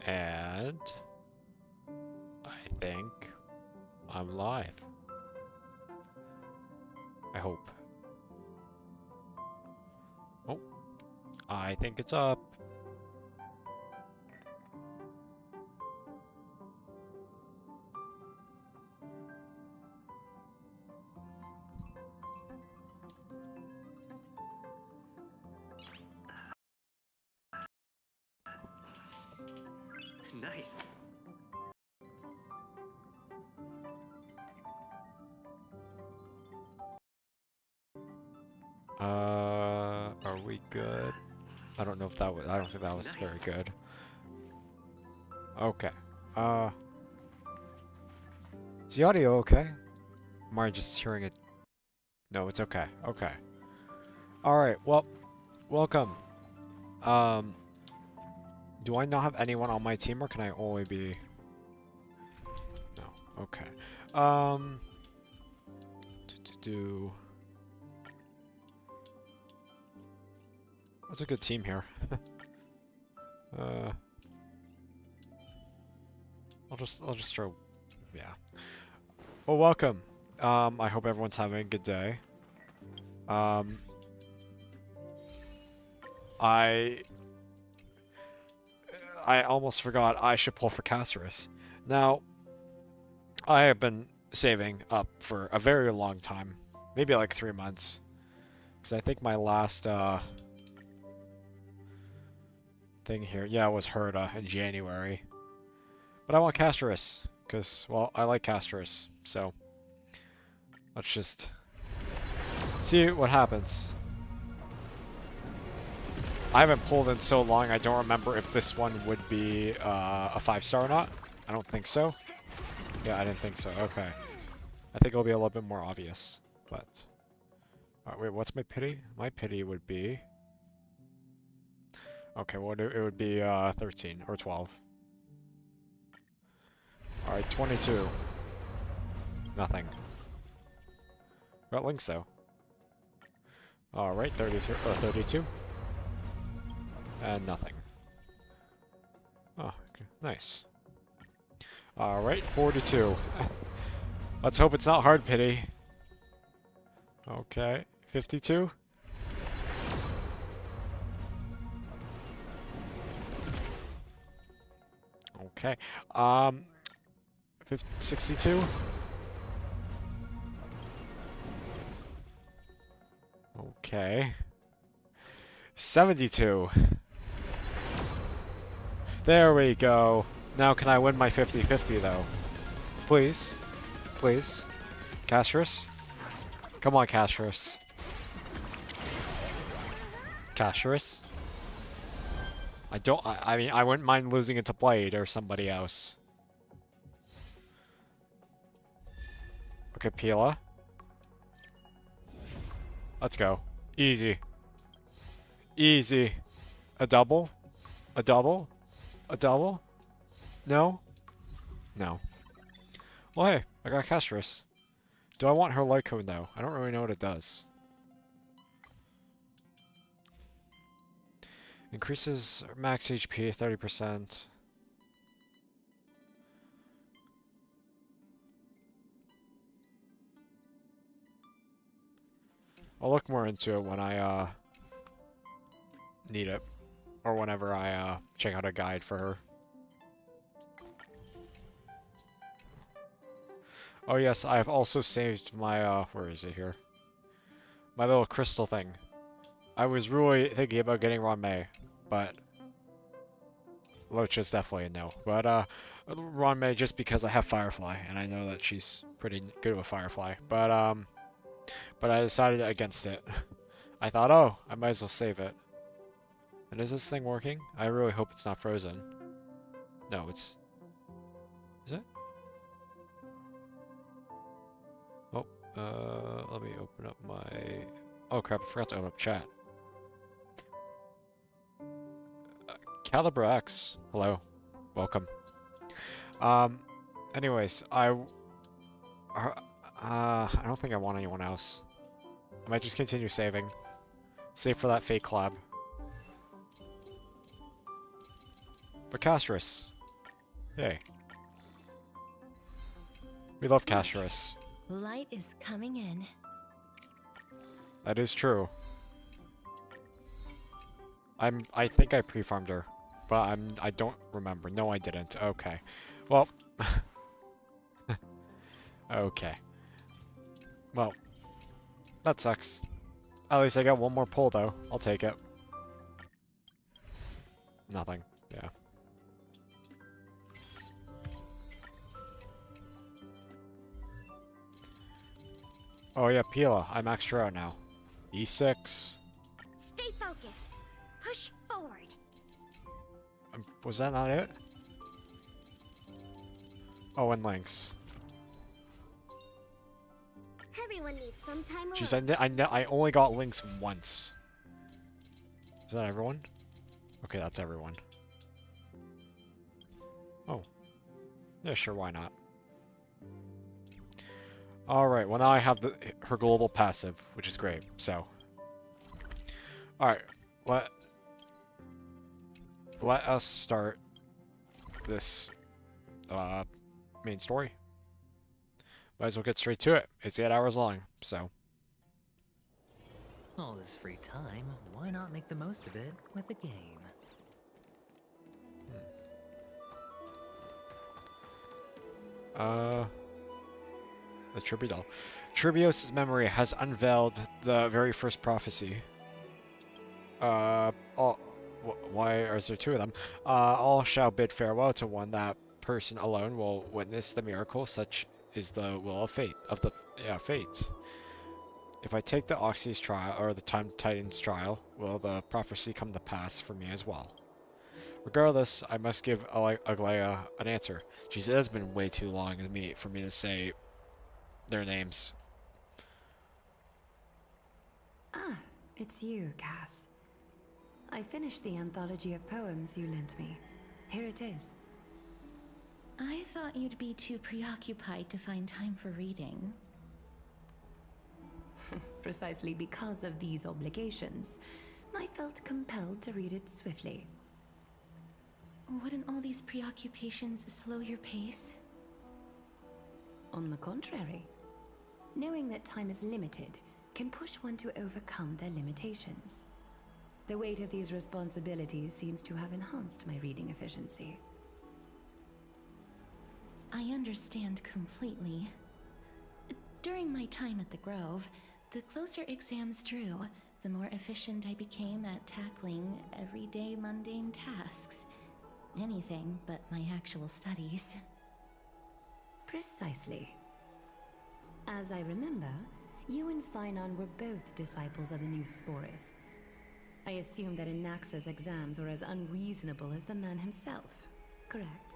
And I think I'm live. I hope. Oh, I think it's up. Nice. Are we good? I don't know if that was, I don't think that was very Nice. good. Okay. Is the audio okay? Am I just hearing it? No, it's okay. Okay. Alright, well, welcome. Do I not have anyone on my team, or can I only be... No, okay. What's a good team here? I'll just throw... Yeah. Well, welcome. I hope everyone's having a good day. I almost forgot I should pull for Casterus. Now, I have been saving up for a very long time. Maybe like 3 months. Because I think my last, thing here, yeah, it was Herda in January. But I want Casterus. Because, well, I like Casterus. So, let's just see what happens. I haven't pulled in so long, I don't remember if this one would be a 5-star or not. I don't think so. Yeah, I didn't think so. Okay. I think it'll be a little bit more obvious. But... Alright, wait, what's my pity? My pity would be... Okay, well, it would be 13 or 12. Alright, 22. Nothing. Got links, though. Alright, 33 or 32. And nothing. Oh, okay. Nice. Alright, 42. Let's hope it's not hard pity. Okay, 52. Okay, 62. Okay. 72. There we go. Now can I win my 50-50 though? Please. Please. Casterus? Come on, Casterus. Casterus? I mean, I wouldn't mind losing it to Blade or somebody else. Okay, Pila. Let's go. Easy. Easy. A double? A double? A double? No? No. Well, hey, I got Casterus. Do I want her light cone, though? I don't really know what it does. Increases max HP 30%. I'll look more into it when I, need it. Or whenever I, check out a guide for her. Oh yes, I have also saved my, where is it here? My little crystal thing. I was really thinking about getting Ron-Mei, but... Loach is definitely a no. But, Ron-Mei just because I have Firefly, and I know that she's pretty good with Firefly. But I decided against it. I thought, oh, I might as well save it. And is this thing working? I really hope it's not frozen. No, it's... Is it? Oh, let me open up my... Oh crap, I forgot to open up chat. Caliber X, hello. Welcome. Anyways, I don't think I want anyone else. I might just continue saving. Save for that fake collab. But Casterus. Yay. We love Castorus. Light is coming in. That is true. I think I pre-farmed her, but I don't remember. No, I didn't. Okay. Well. Okay. Well, that sucks. At least I got one more pull though. I'll take it. Nothing. Yeah. Oh yeah, Pila. I maxed her out now. E6. Stay focused. Push forward. Was that not it? Oh, and Lynx. Everyone needs some time Jeez, I only got Lynx once. Is that everyone? Okay, that's everyone. Oh. Yeah, sure, why not? Alright, well now I have her global passive, which is great, so. Alright, let us start this main story. Might as well get straight to it. It's 8 hours long, so. All this free time, why not make the most of it with a game? The Tribidal. Tribios' memory has unveiled the very first prophecy. Why is there two of them? All shall bid farewell to one. That person alone will witness the miracle. Such is the will of fate. Fate. If I take the Oxy's trial or the Time Titan's trial, will the prophecy come to pass for me as well? Regardless, I must give Aglaia an answer. Jeez, it has been way too long for me to say their names. Ah, it's you, Cass. I finished the anthology of poems you lent me. Here it is. I thought you'd be too preoccupied to find time for reading. Precisely because of these obligations, I felt compelled to read it swiftly. Wouldn't all these preoccupations slow your pace? On the contrary, knowing that time is limited can push one to overcome their limitations. The weight of these responsibilities seems to have enhanced my reading efficiency. I understand completely. During my time at the Grove, the closer exams drew, the more efficient I became at tackling everyday mundane tasks. Anything but my actual studies. Precisely. As I remember, you and Phainon were both disciples of the new Sporists. I assume that Anaxa's exams were as unreasonable as the man himself, correct?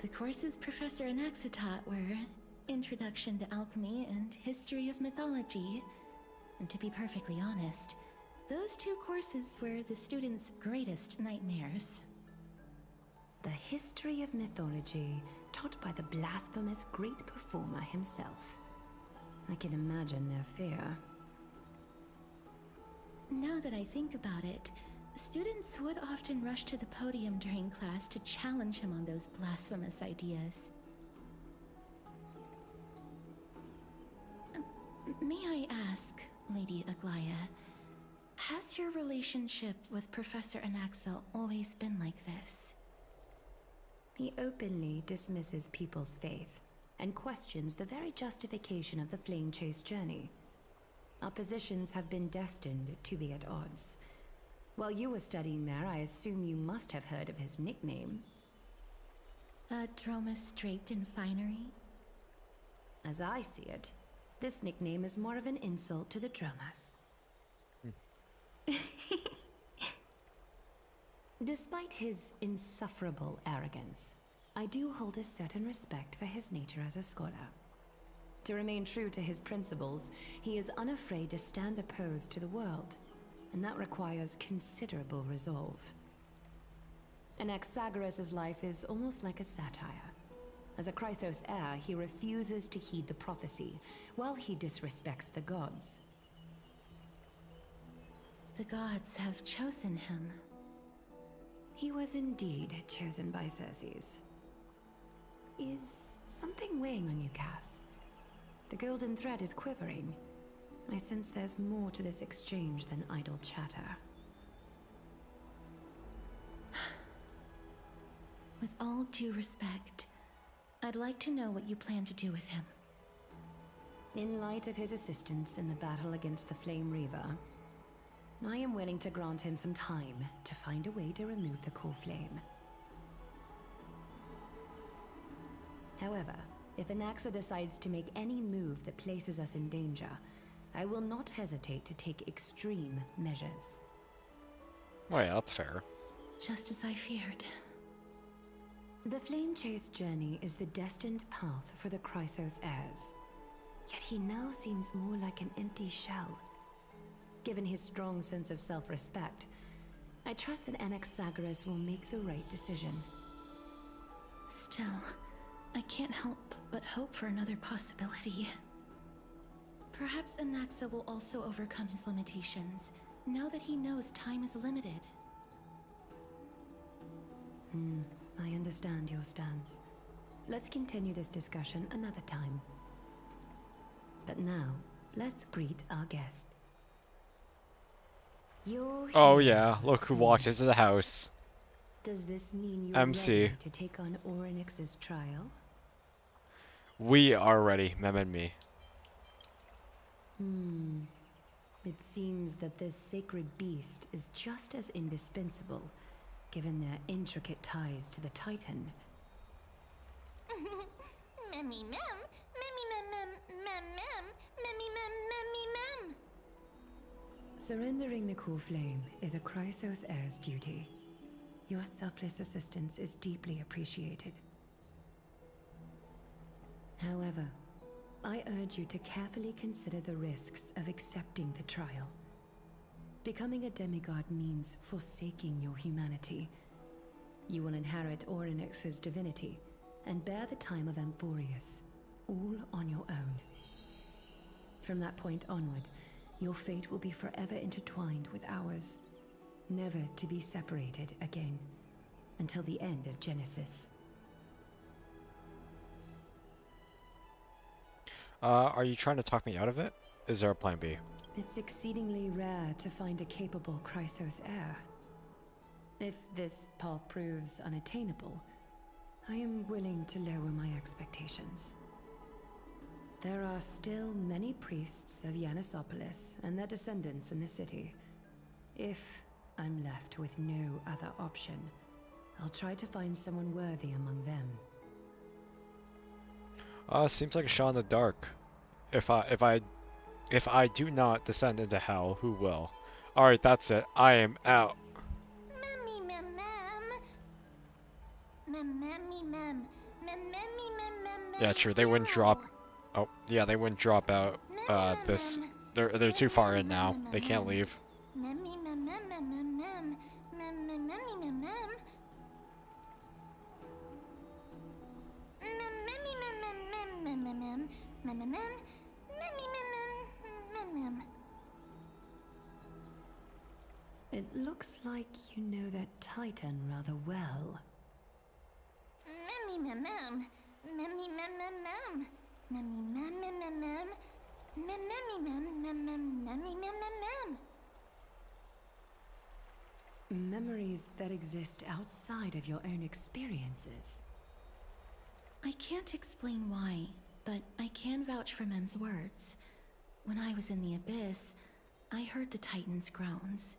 The courses Professor Anaxa taught were Introduction to Alchemy and History of Mythology. And to be perfectly honest, those two courses were the students' greatest nightmares. The history of mythology, taught by the blasphemous great performer himself. I can imagine their fear. Now that I think about it, students would often rush to the podium during class to challenge him on those blasphemous ideas. May I ask, Lady Aglaia, has your relationship with Professor Anaxa always been like this? He openly dismisses people's faith and questions the very justification of the Flame Chase journey. Our positions have been destined to be at odds. While you were studying there, I assume you must have heard of his nickname. A Dromus draped in finery? As I see it, this nickname is more of an insult to the Dromas. Despite his insufferable arrogance, I do hold a certain respect for his nature as a scholar. To remain true to his principles, he is unafraid to stand opposed to the world, and that requires considerable resolve. Anaxagoras' life is almost like a satire. As a Chrysos heir, he refuses to heed the prophecy, while he disrespects the gods. The gods have chosen him. He was indeed chosen by Circes. Is something weighing on you, Cass? The golden thread is quivering. I sense there's more to this exchange than idle chatter. With all due respect, I'd like to know what you plan to do with him. In light of his assistance in the battle against the Flame Reaver, I am willing to grant him some time to find a way to remove the core flame. However, if Anaxa decides to make any move that places us in danger, I will not hesitate to take extreme measures. Well, yeah, that's fair. Just as I feared. The Flame Chase journey is the destined path for the Chrysos heirs. Yet he now seems more like an empty shell. Given his strong sense of self-respect, I trust that Anaxagoras will make the right decision. Still, I can't help but hope for another possibility. Perhaps Anaxa will also overcome his limitations, now that he knows time is limited. I understand your stance. Let's continue this discussion another time. But now, let's greet our guest. You're Oh here. yeah, look who walked into the house. Does this mean you're MC. ready to take on Orynyx's trial? We are ready, Mem and me. It seems that this sacred beast is just as indispensable, given their intricate ties to the Titan. Memmy mem, memmy mem mem mem mem, memmy mem memmy mem. Surrendering the core flame is a Chrysos heir's duty. Your selfless assistance is deeply appreciated. However, I urge you to carefully consider the risks of accepting the trial. Becoming a demigod means forsaking your humanity. You will inherit Orynyx's divinity and bear the time of Amphorius, all on your own. From that point onward, your fate will be forever intertwined with ours, never to be separated again, until the end of Genesis. Are you trying to talk me out of it? Is there a plan B? It's exceedingly rare to find a capable Chrysos heir. If this path proves unattainable, I am willing to lower my expectations. There are still many priests of Yanisopolis and their descendants in the city. If I'm left with no other option, I'll try to find someone worthy among them. Seems like a shot in the dark. If I do not descend into hell, who will? Alright, that's it. I am out. Memmy mem mem. Mem memmy mem. Mem memmy mem mem. Yeah, true. They wouldn't drop. Oh, yeah, they wouldn't drop out. This. They're too far in now. They can't leave. Memmy mem mem mem mem mem. Mem mem memmy mem mem. Mem memmy mem mem mem mem mem mem mem mem. Memmy mem mem mem. It looks like you know that Titan rather well. Memmy mem mem. Memmy mem mem mem. Memmy mem mem mem mem. Mem memmy mem mem mem memmy mem mem mem. Memories that exist outside of your own experiences. I can't explain why, but I can vouch for Mem's words. When I was in the Abyss, I heard the Titan's groans,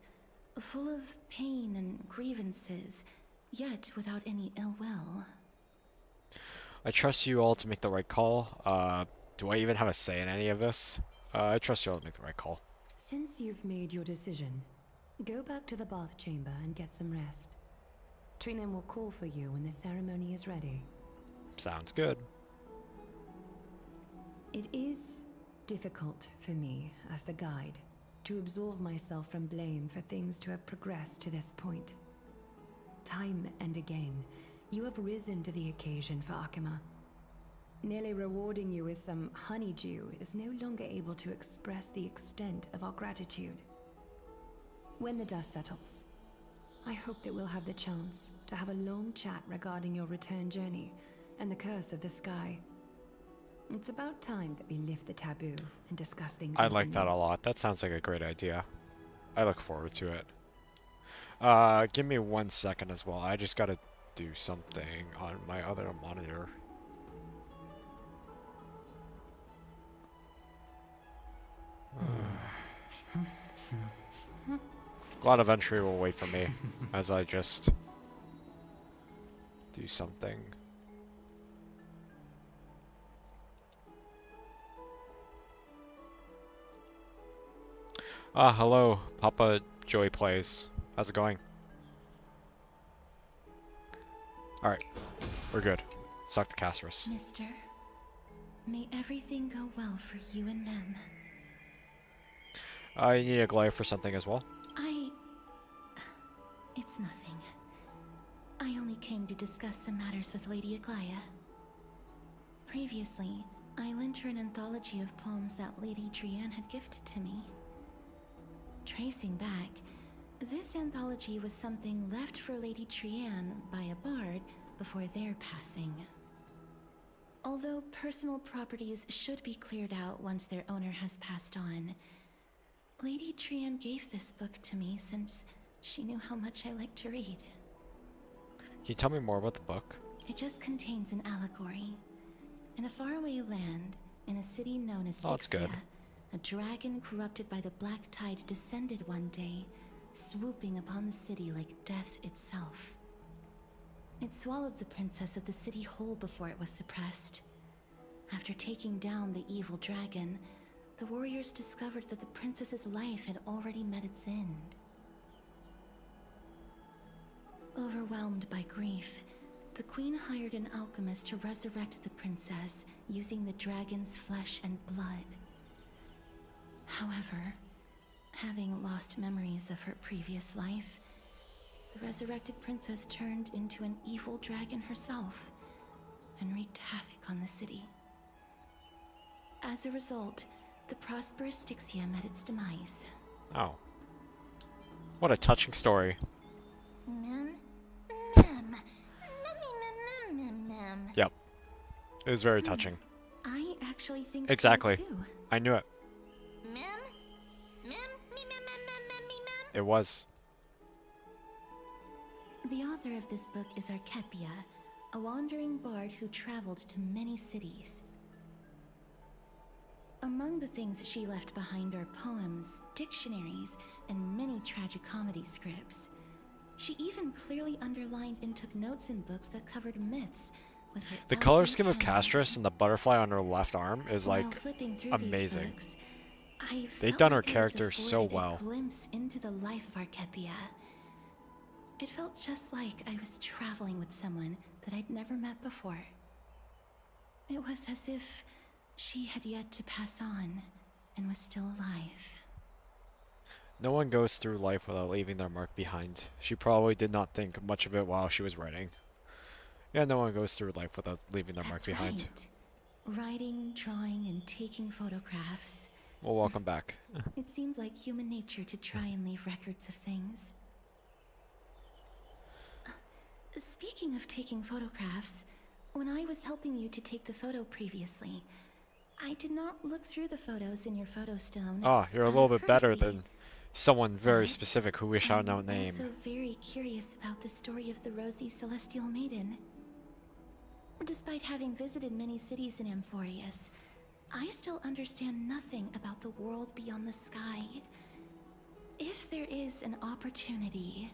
full of pain and grievances, yet without any ill will. I trust you all to make the right call. Do I even have a say in any of this? I trust you all to make the right call. Since you've made your decision, go back to the bath chamber and get some rest. Trinem will call for you when the ceremony is ready. Sounds good. It is difficult for me, as the guide, to absolve myself from blame for things to have progressed to this point. Time and again, you have risen to the occasion for Akima. Nearly rewarding you with some honeydew is no longer able to express the extent of our gratitude. When the dust settles, I hope that we'll have the chance to have a long chat regarding your return journey and the curse of the sky. It's about time that we lift the taboo and discuss things. I like that a lot. That sounds like a great idea. I look forward to it. Give me 1 second as well. I just gotta do something on my other monitor. God of Entry will wait for me as I just do something. Hello, Papa Joey Plays. How's it going? Alright, we're good. Let's talk to Castorus. Mister, may everything go well for you and Mem. You need a glaive for something as well? It's nothing. I only came to discuss some matters with Lady Aglaya. Previously, I lent her an anthology of poems that Lady Trianne had gifted to me. Tracing back, this anthology was something left for Lady Trianne by a bard before their passing. Although personal properties should be cleared out once their owner has passed on, Lady Trianne gave this book to me since she knew how much I like to read. Can you tell me more about the book? It just contains an allegory. In a faraway land, in a city known as Oh, that's good. Styxia, a dragon corrupted by the Black Tide descended one day, swooping upon the city like death itself. It swallowed the princess of the city whole before it was suppressed. After taking down the evil dragon, the warriors discovered that the princess's life had already met its end. Overwhelmed by grief, the queen hired an alchemist to resurrect the princess using the dragon's flesh and blood. However, having lost memories of her previous life, the resurrected princess turned into an evil dragon herself and wreaked havoc on the city. As a result, the prosperous Styxia met its demise. Oh. What a touching story. Mem? Mem. Yep. It was very touching. I actually think Exactly. so too. I knew it. Mem? It was. The author of this book is Archepia, a wandering bard who traveled to many cities. Among the things she left behind are poems, dictionaries, and many tragic comedy scripts. She even clearly underlined and took notes in books that covered myths with her The color elegant scheme of hand. Castorus and the butterfly on her left arm is While like flipping through these amazing. books, I They've felt done her like I was character so afforded well. A glimpse into the life of Archepia. It felt just like I was traveling with someone that I'd never met before. It was as if she had yet to pass on and was still alive. No one goes through life without leaving their mark behind. She probably did not think much of it while she was writing. Yeah, no one goes through life without leaving their mark That's behind. right. Writing, drawing, and taking photographs. Well, welcome back. It seems like human nature to try and leave records of things. Speaking of taking photographs, when I was helping you to take the photo previously, I did not look through the photos in your photo stone. Ah, you're a out little of bit better courtesy. than someone very But specific who we shall not I'm name. also very curious about the story of the Rosy Celestial Maiden. Despite having visited many cities in Amphorius, I still understand nothing about the world beyond the sky. If there is an opportunity,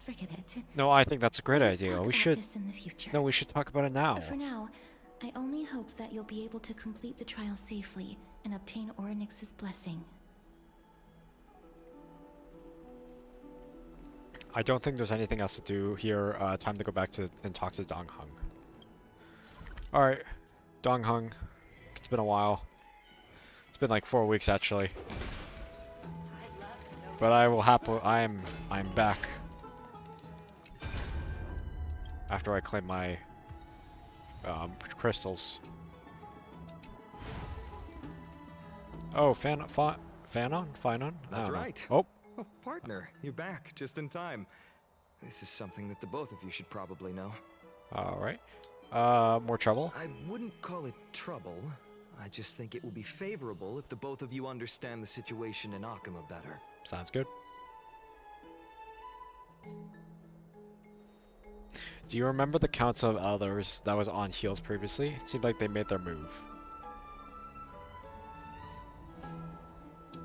forget it. No, I think that's a great We'll idea. talk We about should. this in the future. No, we should talk about it now. For now, I only hope that you'll be able to complete the trial safely and obtain Orynyx's blessing. I don't think there's anything else to do here. Time to go back to and talk to Dong Hung. Alright, Dong Hung. It's been a while. It's been like 4 weeks actually. But I will I'm back. After I claim my crystals. Oh, Fanon? I That's don't know. right. Oh, Oh, partner, you're back just in time. This is something that the both of you should probably know. Alright. More trouble? I wouldn't call it trouble. I just think it will be favorable if the both of you understand the situation in Akuma better. Sounds good. Do you remember the Council of Elders that was on heels previously? It seemed like they made their move.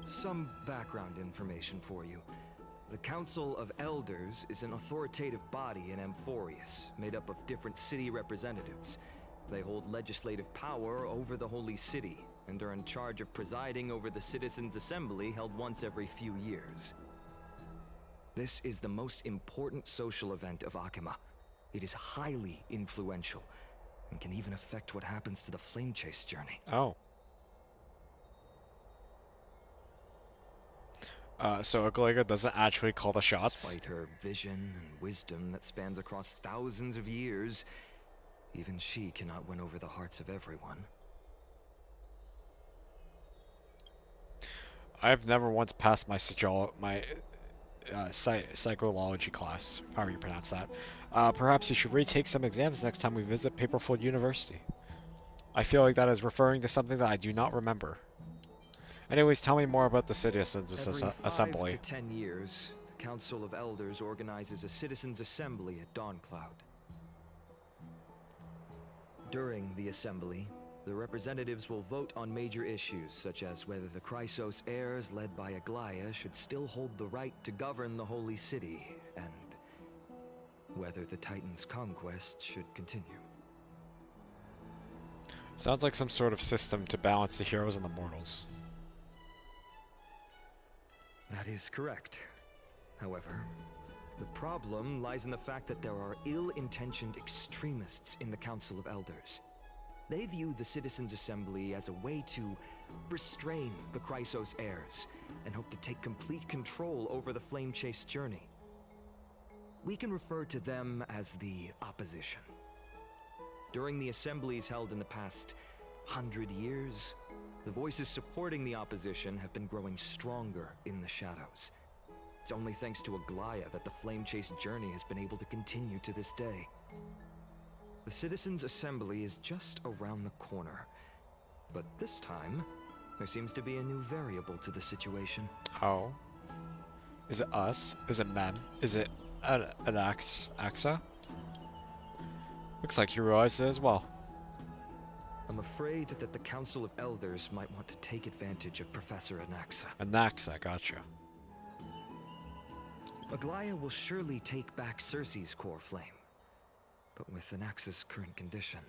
Some background information for you. The Council of Elders is an authoritative body in Amphorius, made up of different city representatives. They hold legislative power over the Holy City, and are in charge of presiding over the Citizens' Assembly held once every few years. This is the most important social event of Akuma. It is highly influential, and can even affect what happens to the Flame Chase journey. Oh. So Aglaia doesn't actually call the shots? Despite her vision and wisdom that spans across thousands of years, even she cannot win over the hearts of everyone. I've never once passed my psychology class, however you pronounce that. Perhaps you should retake some exams next time we visit Paperfold University. I feel like that is referring to something that I do not remember. Anyways, tell me more about the Citizens Assembly. Every 5 to 10 years, the Council of Elders organizes a Citizens' Assembly at Dawncloud. During the assembly, the representatives will vote on major issues, such as whether the Chrysos heirs led by Aglaia should still hold the right to govern the Holy City, and whether the Titan's conquest should continue. Sounds like some sort of system to balance the heroes and the mortals. That is correct. However, the problem lies in the fact that there are ill-intentioned extremists in the Council of Elders. They view the Citizens' Assembly as a way to restrain the Chrysos heirs, and hope to take complete control over the Flame Chase journey. We can refer to them as the Opposition. During the assemblies held in the past 100 years, the voices supporting the Opposition have been growing stronger in the shadows. It's only thanks to Aglaia that the Flame Chase journey has been able to continue to this day. The Citizens' Assembly is just around the corner, but this time, there seems to be a new variable to the situation. Oh. Is it us? Is it Mem? Is it an Axa? Looks like you realized it as well. I'm afraid that the Council of Elders might want to take advantage of Professor Anaxa. Anaxa, gotcha. Aglaia will surely take back Cersei's core flame. But with Anaxa's current condition,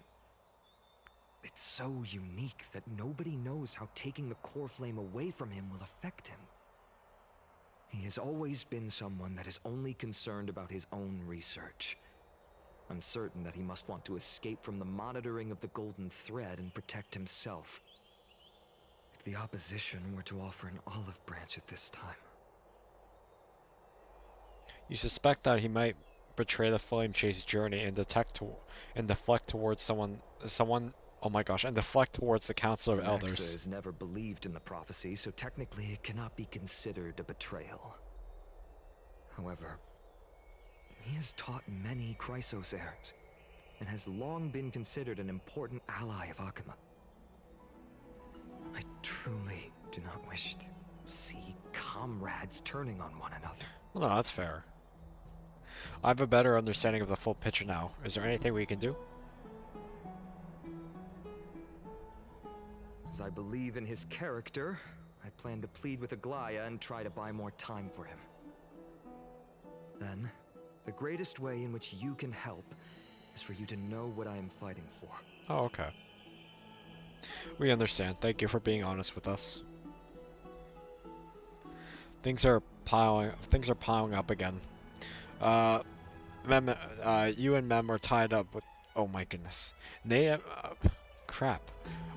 it's so unique that nobody knows how taking the core flame away from him will affect him. He has always been someone that is only concerned about his own research. I'm certain that he must want to escape from the monitoring of the Golden Thread and protect himself. If the Opposition were to offer an olive branch at this time... You suspect that he might betray the Flame Chase journey and deflect towards someone. Oh my gosh! And deflect towards the Council of Elders. Anaxa has never believed in the prophecy, so technically it cannot be considered a betrayal. However, he has taught many Chrysos heirs, and has long been considered an important ally of Akuma. I truly do not wish to see comrades turning on one another. Well, no, that's fair. I have a better understanding of the full picture now. Is there anything we can do? As I believe in his character, I plan to plead with Aglaia and try to buy more time for him. Then, the greatest way in which you can help is for you to know what I am fighting for. Oh, okay. We understand. Thank you for being honest with us. Things are piling up again. Mem, you and Mem are tied up with. Oh my goodness. Crap.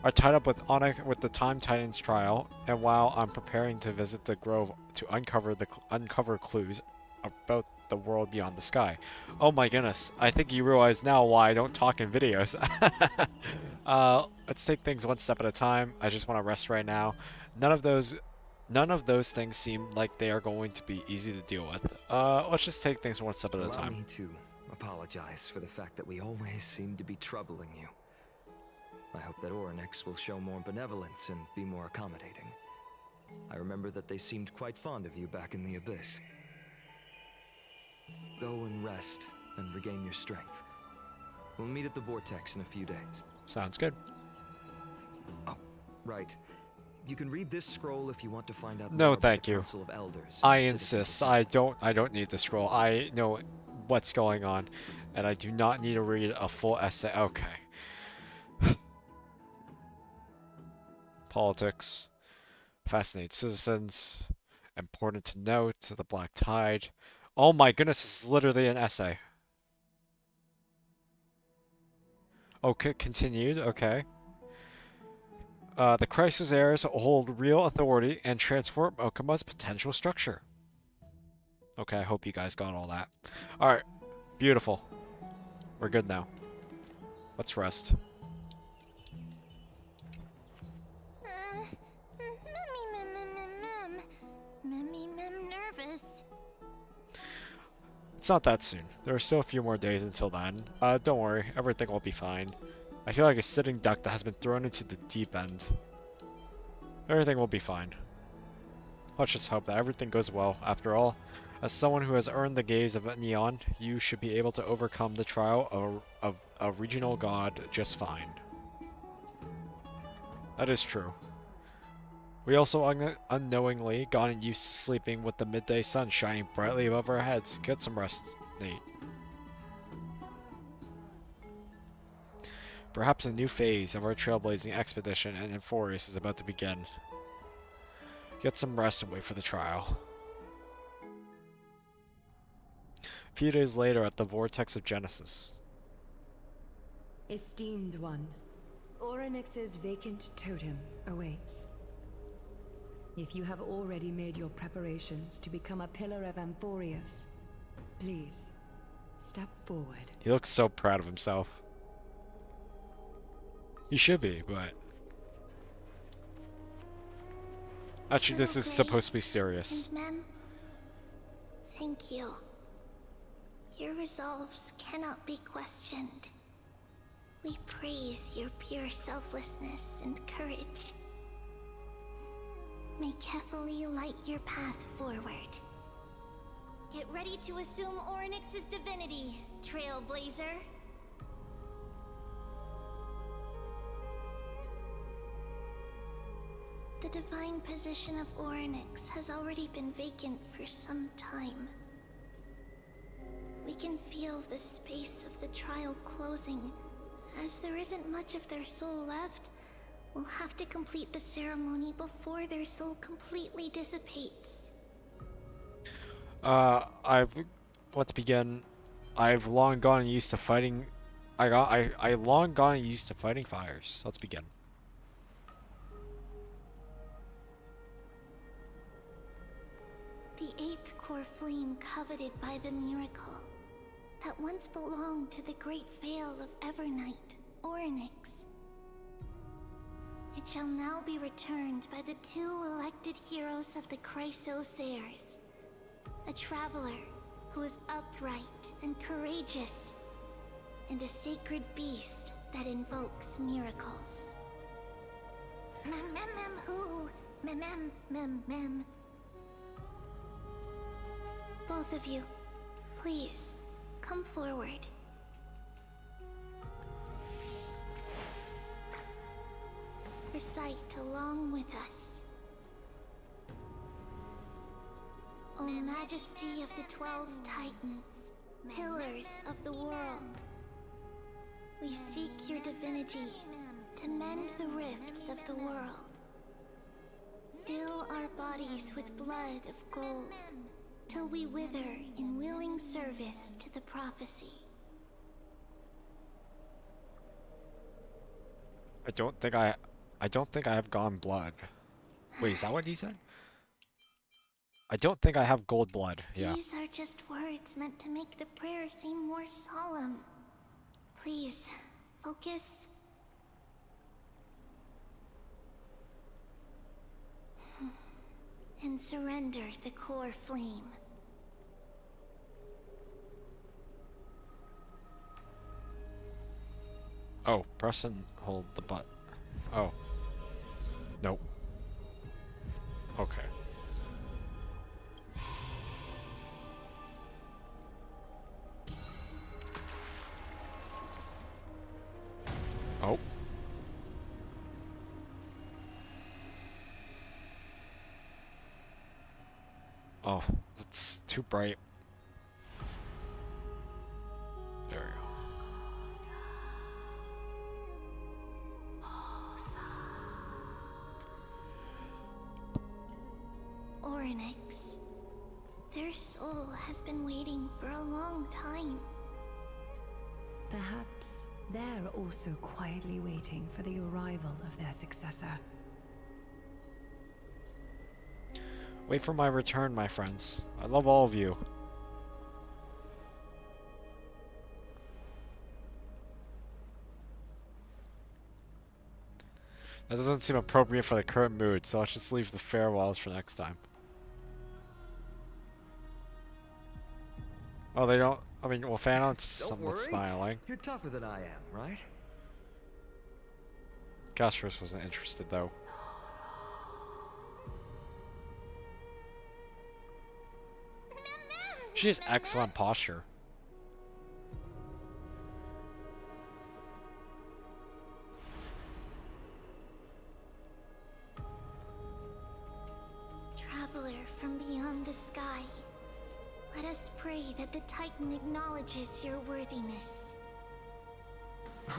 Are tied up with the Time Titans trial, and while I'm preparing to visit the Grove to uncover clues about the world beyond the sky. Oh my goodness. I think you realize now why I don't talk in videos. Let's take things one step at a time. I just want to rest right now. None of those none of those things seem like they are going to be easy to deal with. Let's just take things one step at a Allow time. me to apologize for the fact that we always seem to be troubling you. I hope that Orynyx will show more benevolence and be more accommodating. I remember that they seemed quite fond of you back in the Abyss. Go and rest and regain your strength. We'll meet at the Vortex in a few days. Sounds good. Oh, right. You can read this scroll if you want to find out No, more about thank the you. Council of Elders. I and Citizens insist. Assembly. I don't need the scroll. I know what's going on, and I do not need to read a full essay. Okay. Politics. Fascinate citizens. Important to note. The Black Tide. Oh my goodness, this is literally an essay. Okay, continued. Okay. The Crisis Heirs hold real authority and transform Okuma's potential structure. Okay, I hope you guys got all that. Alright, beautiful. We're good now. Let's rest. Mem nervous. It's not that soon. There are still a few more days until then. Don't worry, everything will be fine. I feel like a sitting duck that has been thrown into the deep end. Everything will be fine. Let's just hope that everything goes well. After all, as someone who has earned the gaze of Neon, you should be able to overcome the trial of a regional god just fine. That is true. We also unknowingly gotten used to sleeping with the midday sun shining brightly above our heads. Get some rest, Nate. Perhaps a new phase of our trailblazing expedition in Enforius is about to begin. Get some rest and wait for the trial. A few days later at the Vortex of Genesis. Esteemed one, Orynyx's vacant totem awaits. If you have already made your preparations to become a pillar of Amphorius, please, step forward. He looks so proud of himself. He should be, but... Actually, this is supposed to be serious. And Mem, thank you. Your resolves cannot be questioned. We praise your pure selflessness and courage. May Kefali light your path forward. Get ready to assume Orynyx's divinity, Trailblazer. The divine position of Orynyx has already been vacant for some time. We can feel the space of the trial closing. As there isn't much of their soul left, we'll have to complete the ceremony before their soul completely dissipates. Let's begin. I've long gone used to fighting. I long gone used to fighting fires. Let's begin. The eighth core flame coveted by the miracle that once belonged to the great Vale of Evernight, Orynyx. It shall now be returned by the two elected heroes of the Chrysos Heirs. A traveler who is upright and courageous, and a sacred beast that invokes miracles. Who? Mem. Both of you, please, come forward. Recite along with us. O Majesty of the 12 Titans, pillars of the world, we seek your divinity to mend the rifts of the world. Fill our bodies with blood of gold, till we wither in willing service to the prophecy. I don't think I have gone blood. Wait, is that what he said? I don't think I have gold blood. Yeah. These are just words meant to make the prayer seem more solemn. Please, focus. and surrender the core flame. Oh, press and hold the button. Oh. Nope. Okay. Oh. Oh, that's too bright. There we go. Orynyx. Their soul has been waiting for a long time. Perhaps they're also quietly waiting for the arrival of their successor. Wait for my return, my friends. I love all of you. That doesn't seem appropriate for the current mood, so let's just leave the farewells for next time. Oh, they don't... I mean, well, Fanon's Don't somewhat worry. smiling. You're tougher than I am, right? Gasparus wasn't interested, though. She has excellent posture. Traveler from beyond the sky, let us pray that the Titan acknowledges your worthiness.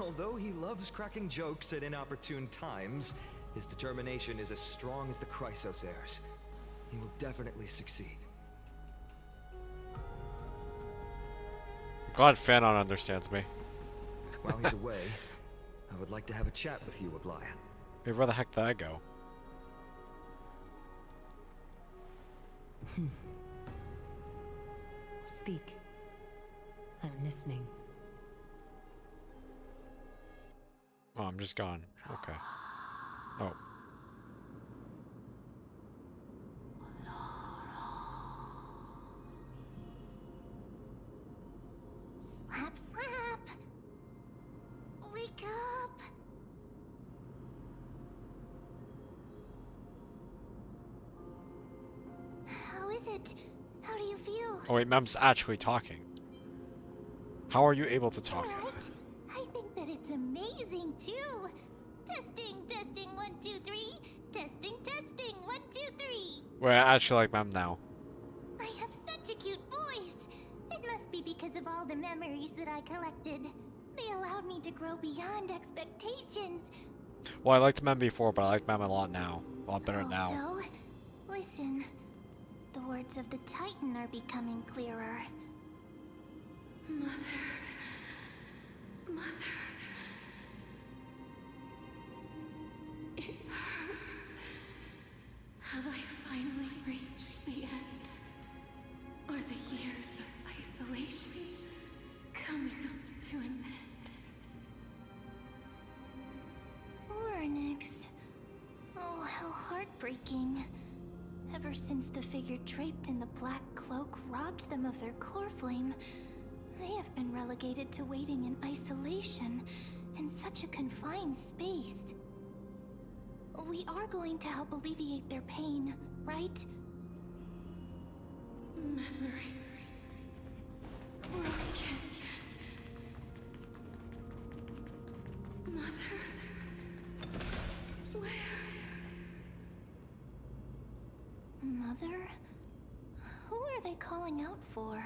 Although he loves cracking jokes at inopportune times, his determination is as strong as the Chrysos heirs. He will definitely succeed. I'm glad Fanon understands me. While he's away, I would like to have a chat with you, Aglaya. Hey, where the heck did I go? Speak. I'm listening. Oh, I'm just gone. Okay. Oh. Slap, slap! Wake up! How is it? How do you feel? Oh wait, Mem's actually talking. How are you able to talk? What? I think that it's amazing too. Testing, testing, 1, 2, 3. Testing, testing, 1, 2, 3. Wait, I actually like Mem now. I have such a cute voice. It must be because of all the memories that I collected. They allowed me to grow beyond expectations. Well, I liked Mem before, but I like Mem a lot now. A lot better now. Also, listen. The words of the Titan are becoming clearer. Mother. Mother. It hurts. Have I finally reached the end? Are the years of isolation coming to an end? Orynyx. Oh, how heartbreaking. Ever since the figure draped in the black cloak robbed them of their core flame, they have been relegated to waiting in isolation in such a confined space. We are going to help alleviate their pain, right? Memories. Broken. Mother. Where? Mother? Who are they calling out for?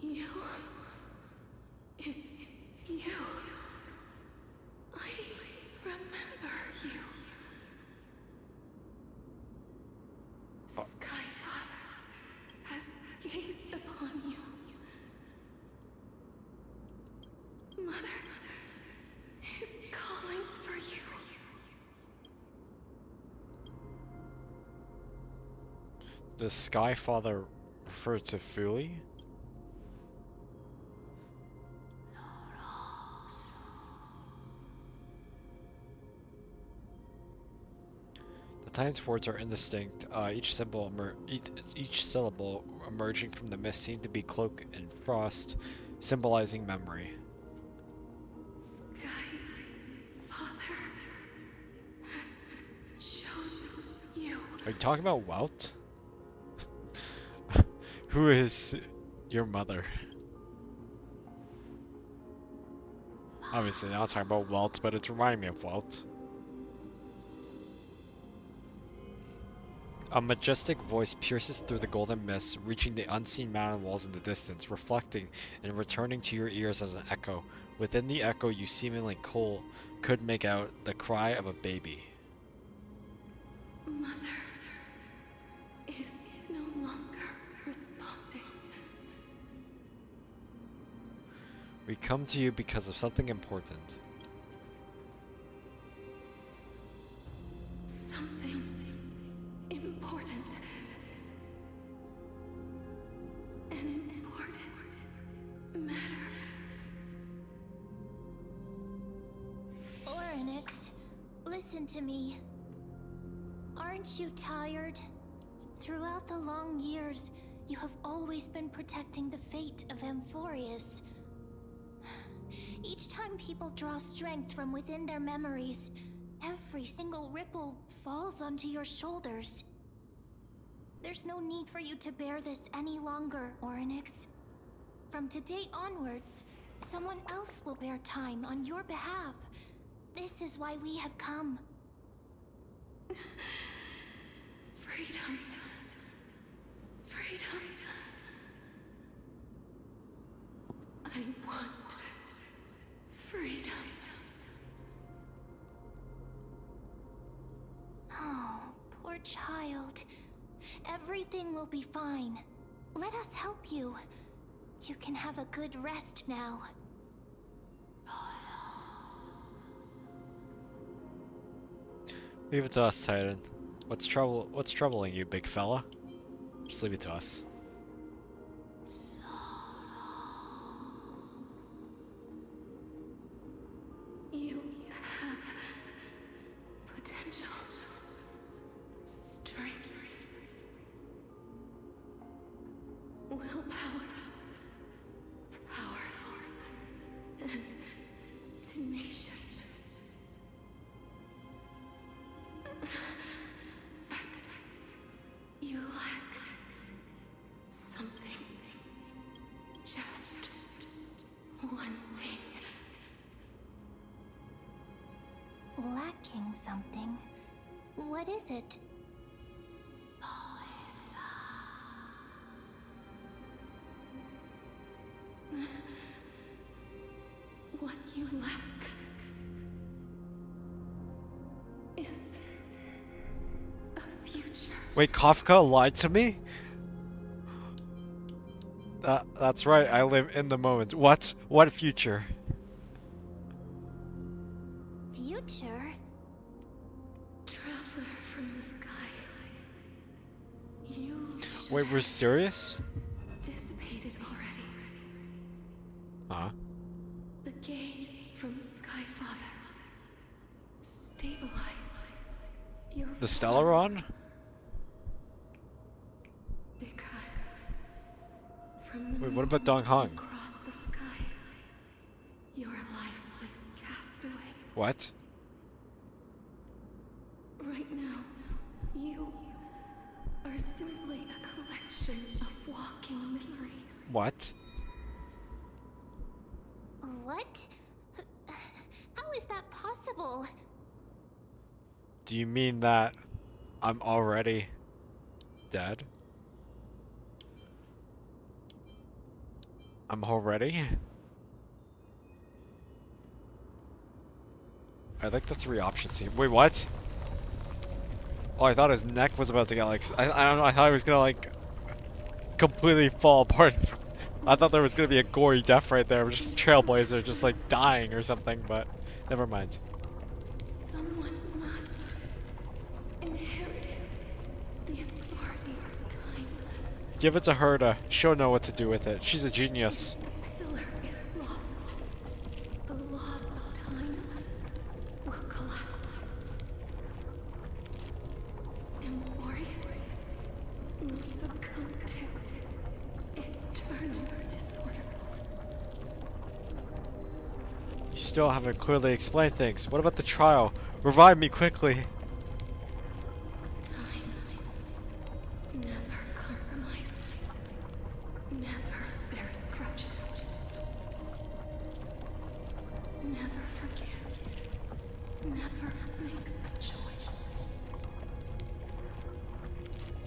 You. It's you. I remember you. Skyfather has gazed upon you. Mother is calling for you. Does Skyfather refer to Fuli? Titan's words are indistinct. Each syllable emerging from the mist seemed to be cloaked in frost, symbolizing memory. Sky Father has chosen you. Are you talking about Welt? Who is your mother? Obviously not talking about Welt, but it's reminding me of Welt. A majestic voice pierces through the golden mist, reaching the unseen mountain walls in the distance, reflecting and returning to your ears as an echo. Within the echo, you seemingly could make out the cry of a baby. Mother is no longer responding. We come to you because of something important. Something important. An important matter. Oryx, listen to me. Aren't you tired? Throughout the long years, you have always been protecting the fate of Amphorius. Each time people draw strength from within their memories, every single ripple falls onto your shoulders. There's no need for you to bear this any longer, Oryx. From today onwards, someone else will bear time on your behalf. This is why we have come. Freedom. Freedom. I want freedom. Oh, poor child. Everything will be fine. Let us help you. You can have a good rest now. Leave it to us, Titan. What's troubling you, big fella? Just leave it to us. You have potential, strength, willpower, powerful, and tenacious. But you lack something. Just one thing. Lacking something. What is it? What you lack is a future. Wait, Kafka lied to me? That's right, I live in the moment. What? What future? Future? Traveler from the sky. You Wait, we're serious? dissipated already. Huh? The gaze from Sky Father. Stabilize your The form, Stellaron? because from the Wait, what about moment Dong Hong? you crossed the sky, your life was cast away. What? Right now, you are simply a collection of walking memories. What? What? How is that possible? Do you mean that I'm already dead? I'm already? I like the 3 options here. Wait, what? Oh, I thought his neck was about to get like... I don't know, I thought he was gonna like... completely fall apart. I thought there was gonna be a gory death right there. Just Trailblazer just like dying or something, but never mind. Someone must inherit the authority of time. Give it to her to... she'll know what to do with it. She's a genius. The pillar is lost. The laws of time will collapse. You still haven't clearly explained things. What about the trial? Revive me quickly. Time never compromises, never bears grudges, never forgives, never makes a choice.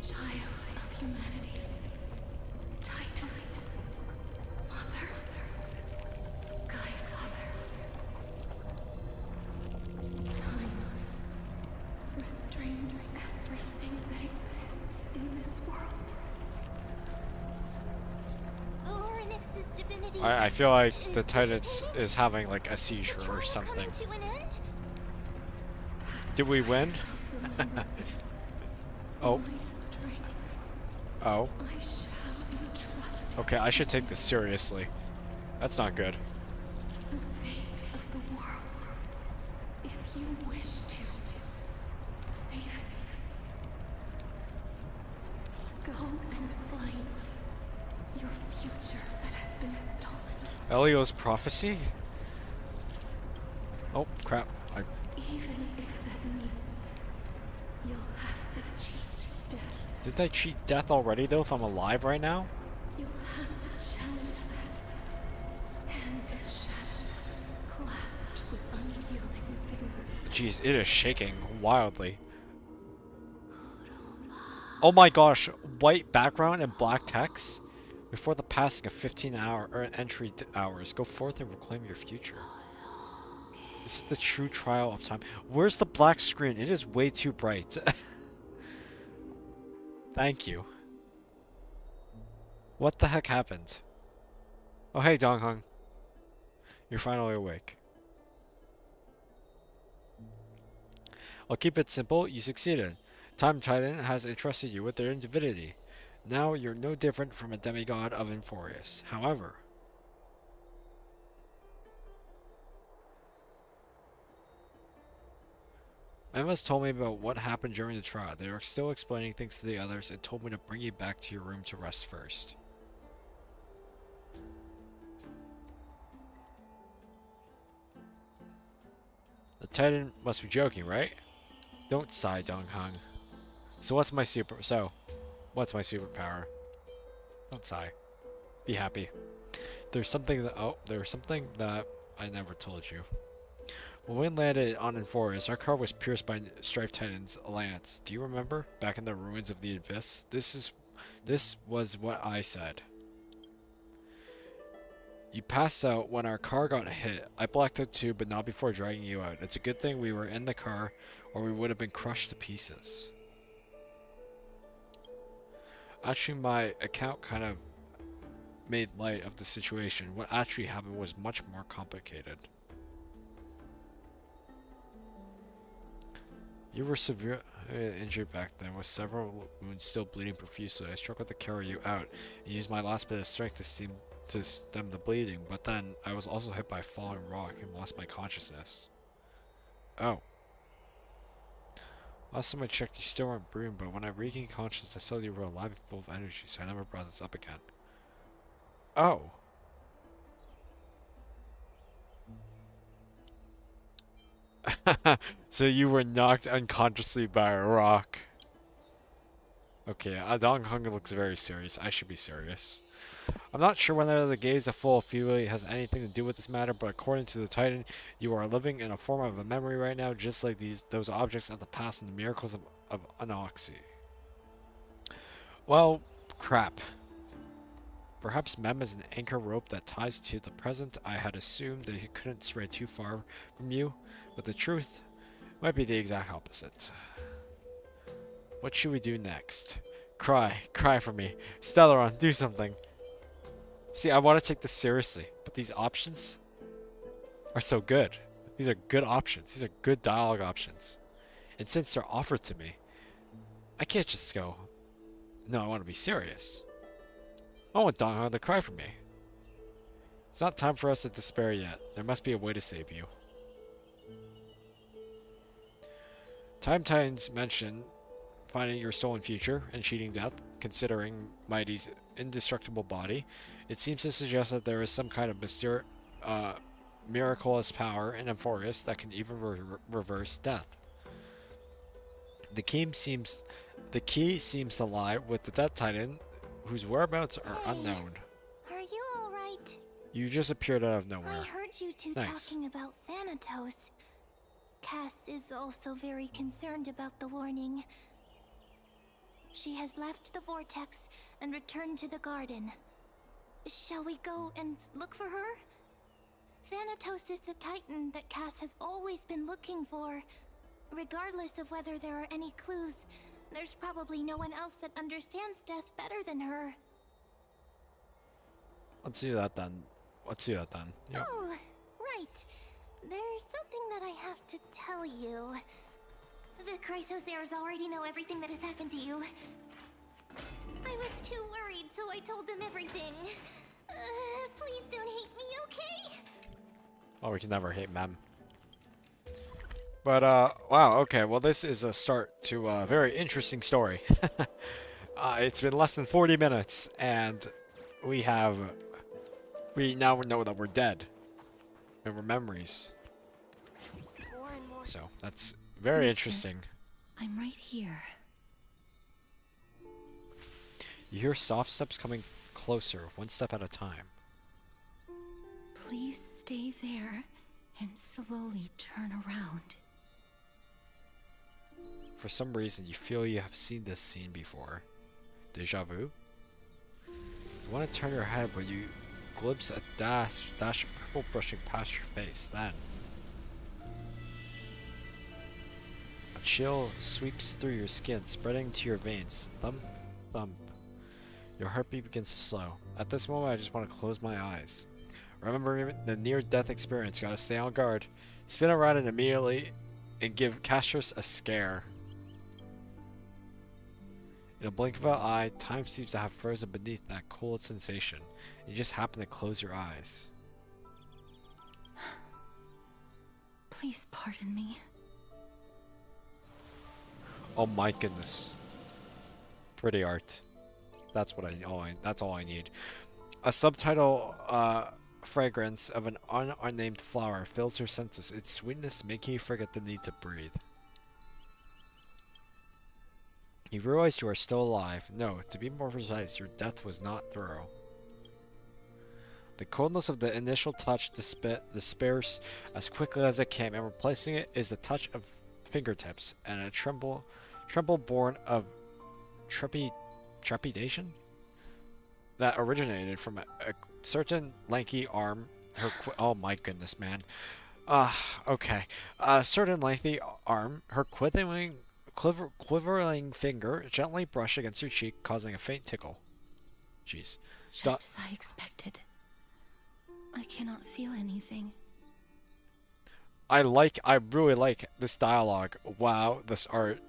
Child of humanity, Titans, Mother, Sky Father. Time restrains everything that exists in this world. Oryx's divinity. I feel like the Is Titans dissipating? is having like a Is the seizure or trial something. coming to an end? Did we win? Oh. My strength, Oh. I shall entrust Okay, I should take this seriously. That's not good. the fate of the world. If you wish to save it, go and find your future that has been stolen. Elio's prophecy? Oh, crap. Even if that means you'll have to cheat death. Didn't I cheat death already, though, if I'm alive right now? You'll have to challenge that. Hand of shadow, clasped with unyielding fingers. Jeez, it is shaking wildly. Oh my gosh, white background and black text? Before the passing of 15 entry hours, go forth and reclaim your future. This is the true trial of time. Where's the black screen? It is way too bright. Thank you. What the heck happened? Oh hey, Dongheng. You're finally awake. I'll keep it simple. You succeeded. Time Titan has entrusted you with their divinity. Now you're no different from a demigod of Inforius. However, Emma's told me about what happened during the trial. They are still explaining things to the others and told me to bring you back to your room to rest first. The Titan must be joking, right? Don't sigh, Dongheng. What's my superpower? Don't sigh. Be happy. There's something that I never told you. When we landed on Inforius, our car was pierced by Strife Titan's lance. Do you remember? Back in the ruins of the Abyss? This was what I said. You passed out when our car got hit. I blacked out too, but not before dragging you out. It's a good thing we were in the car, or we would have been crushed to pieces. Actually, my account kind of made light of the situation. What actually happened was much more complicated. You were severely injured back then, with several wounds still bleeding profusely. I struggled to carry you out and used my last bit of strength to stem the bleeding, but then I was also hit by a falling rock and lost my consciousness. Oh. Last time I checked, you still weren't breathing, but when I regained consciousness, I saw you were alive and full of energy, so I never brought this up again. Oh. So you were knocked unconsciously by a rock. Okay, Dongheng looks very serious. I should be serious. I'm not sure whether the gaze of full of fury has anything to do with this matter, but according to the Titan, you are living in a form of a memory right now, just like those objects of the past and the miracles of Anoxy. Well, crap. Perhaps Mem is an anchor rope that ties to the present. I had assumed that he couldn't stray too far from you, but the truth might be the exact opposite. What should we do next? Cry for me. Stellaron, do something. See, I want to take this seriously, but these options are so good. These are good options. These are good dialogue options. And since they're offered to me, I can't just go, no, I want to be serious. I want Dongheng to cry for me. It's not time for us to despair yet. There must be a way to save you. Time Titans mention finding your stolen future and cheating death, considering Mighty's indestructible body. It seems to suggest that there is some kind of miraculous power in Amphorius that can even reverse death. The key seems to lie with the Death Titan, whose whereabouts are unknown. Are you alright? You just appeared out of I nowhere. heard you two Nice. talking about Thanatos. Cass is also very concerned about the warning. She has left the vortex and returned to the garden. Shall we go and look for her? Thanatos is the Titan that Cass has always been looking for. Regardless of whether there are any clues, there's probably no one else that understands death better than her. Let's do that then. Yep. Oh, right. There's something that I have to tell you. The Chrysosaurs already know everything that has happened to you. I was too worried, so I told them everything. Please don't hate me, okay? Oh, we can never hate Mem. But, wow, okay, well this is a start to a very interesting story. It's been less than 40 minutes, and we now know that we're dead. And we're memories. More and more. So, that's very Listen. interesting. I'm right here. You hear soft steps coming closer, one step at a time. Please stay there and slowly turn around. For some reason, you feel you have seen this scene before. Deja vu? You want to turn your head, but you glimpse a dash of purple brushing past your face. Then, a chill sweeps through your skin, spreading to your veins. Thump, thump. Your heartbeat begins to slow. At this moment, I just want to close my eyes. Remember the near-death experience. Gotta stay on guard. Spin around and immediately give Castros a scare. In a blink of an eye, time seems to have frozen beneath that cold sensation. You just happen to close your eyes. Please pardon me. Oh my goodness. Pretty art. That's what that's all I need. A subtitle fragrance of an unnamed flower fills your senses, its sweetness making you forget the need to breathe. You realize you are still alive. No, to be more precise, your death was not thorough. The coldness of the initial touch disperses as quickly as it came, and replacing it is the touch of fingertips and a tremble born of trepidation that originated from a certain lanky arm. Oh my goodness, man. Okay. A certain lengthy arm, her quivering finger gently brushed against your cheek, causing a faint tickle. Jeez. Just as I expected. I cannot feel anything. I really like this dialogue. Wow, this art.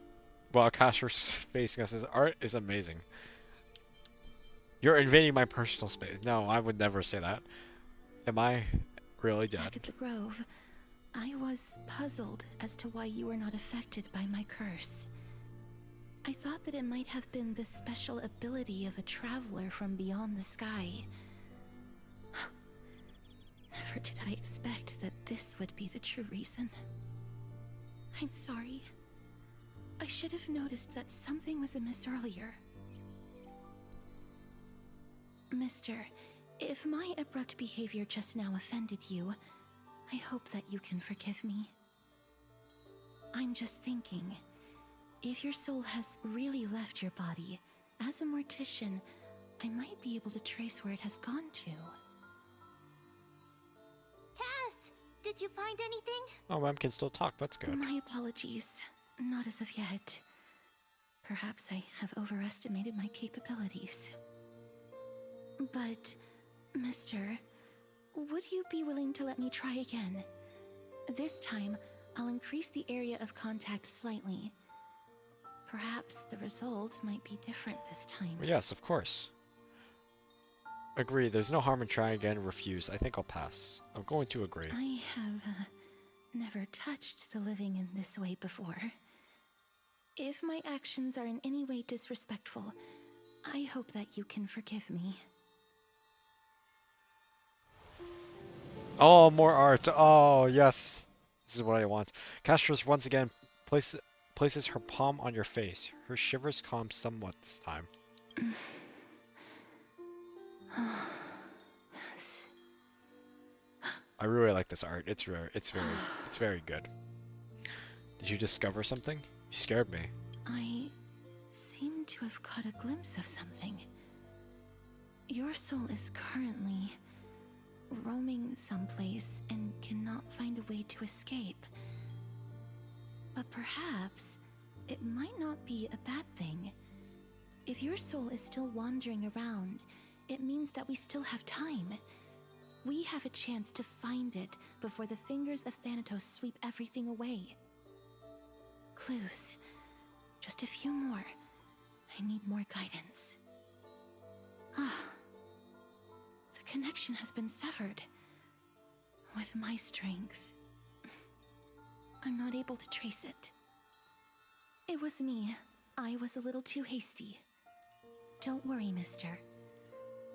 Wow, Castor's facing us. His art is amazing. You're invading my personal space. No, I would never say that. Am I really dead? Back at the Grove, I was puzzled as to why you were not affected by my curse. I thought that it might have been the special ability of a traveler from beyond the sky. Never did I expect that this would be the true reason. I'm sorry. I should have noticed that something was amiss earlier. Mister, if my abrupt behavior just now offended you, I hope that you can forgive me. I'm just thinking, if your soul has really left your body, as a mortician, I might be able to trace where it has gone to. Cass, did you find anything? Oh, Mem can still talk. That's good. My apologies. Not as of yet. Perhaps I have overestimated my capabilities. But, Mister, would you be willing to let me try again? This time, I'll increase the area of contact slightly. Perhaps the result might be different this time. Yes, of course. Agree. There's no harm in trying again. Refuse. I think I'll pass. I'm going to agree. I have never touched the living in this way before. If my actions are in any way disrespectful, I hope that you can forgive me. Oh, more art. Oh, yes. This is what I want. Castros once again places her palm on your face. Her shivers calm somewhat this time. I really like this art. It's rare. It's very good. Did you discover something? You scared me. I seem to have caught a glimpse of something. Your soul is currently roaming someplace and cannot find a way to escape. But perhaps it might not be a bad thing. If your soul is still wandering around, it means that we still have time. We have a chance to find it before the fingers of Thanatos sweep everything away. Clues. Just a few more. I need more guidance. Ah. The connection has been severed. With my strength, I'm not able to trace it. It was me. I was a little too hasty. Don't worry, mister.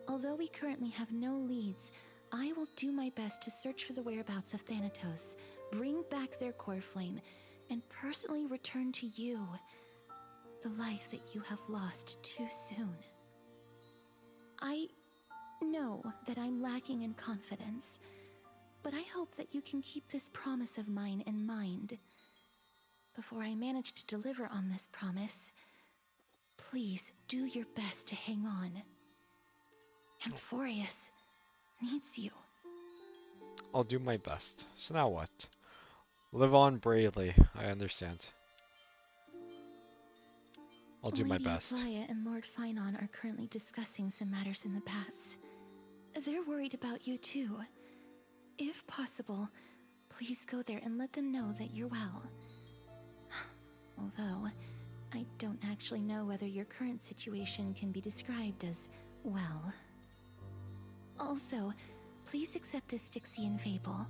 Although we currently have no leads, I will do my best to search for the whereabouts of Thanatos, bring back their core flame, and personally return to you the life that you have lost too soon. I know that I'm lacking in confidence, but I hope that you can keep this promise of mine in mind. Before I manage to deliver on this promise, please do your best to hang on. Amphorius needs you. I'll do my best. So now what? Live on bravely. I understand. I'll do my best. Lady Aglaya and Lord Finon are currently discussing some matters in the paths. They're worried about you too. If possible, please go there and let them know that you're well. Although, I don't actually know whether your current situation can be described as well. Also, please accept this Styxian fable.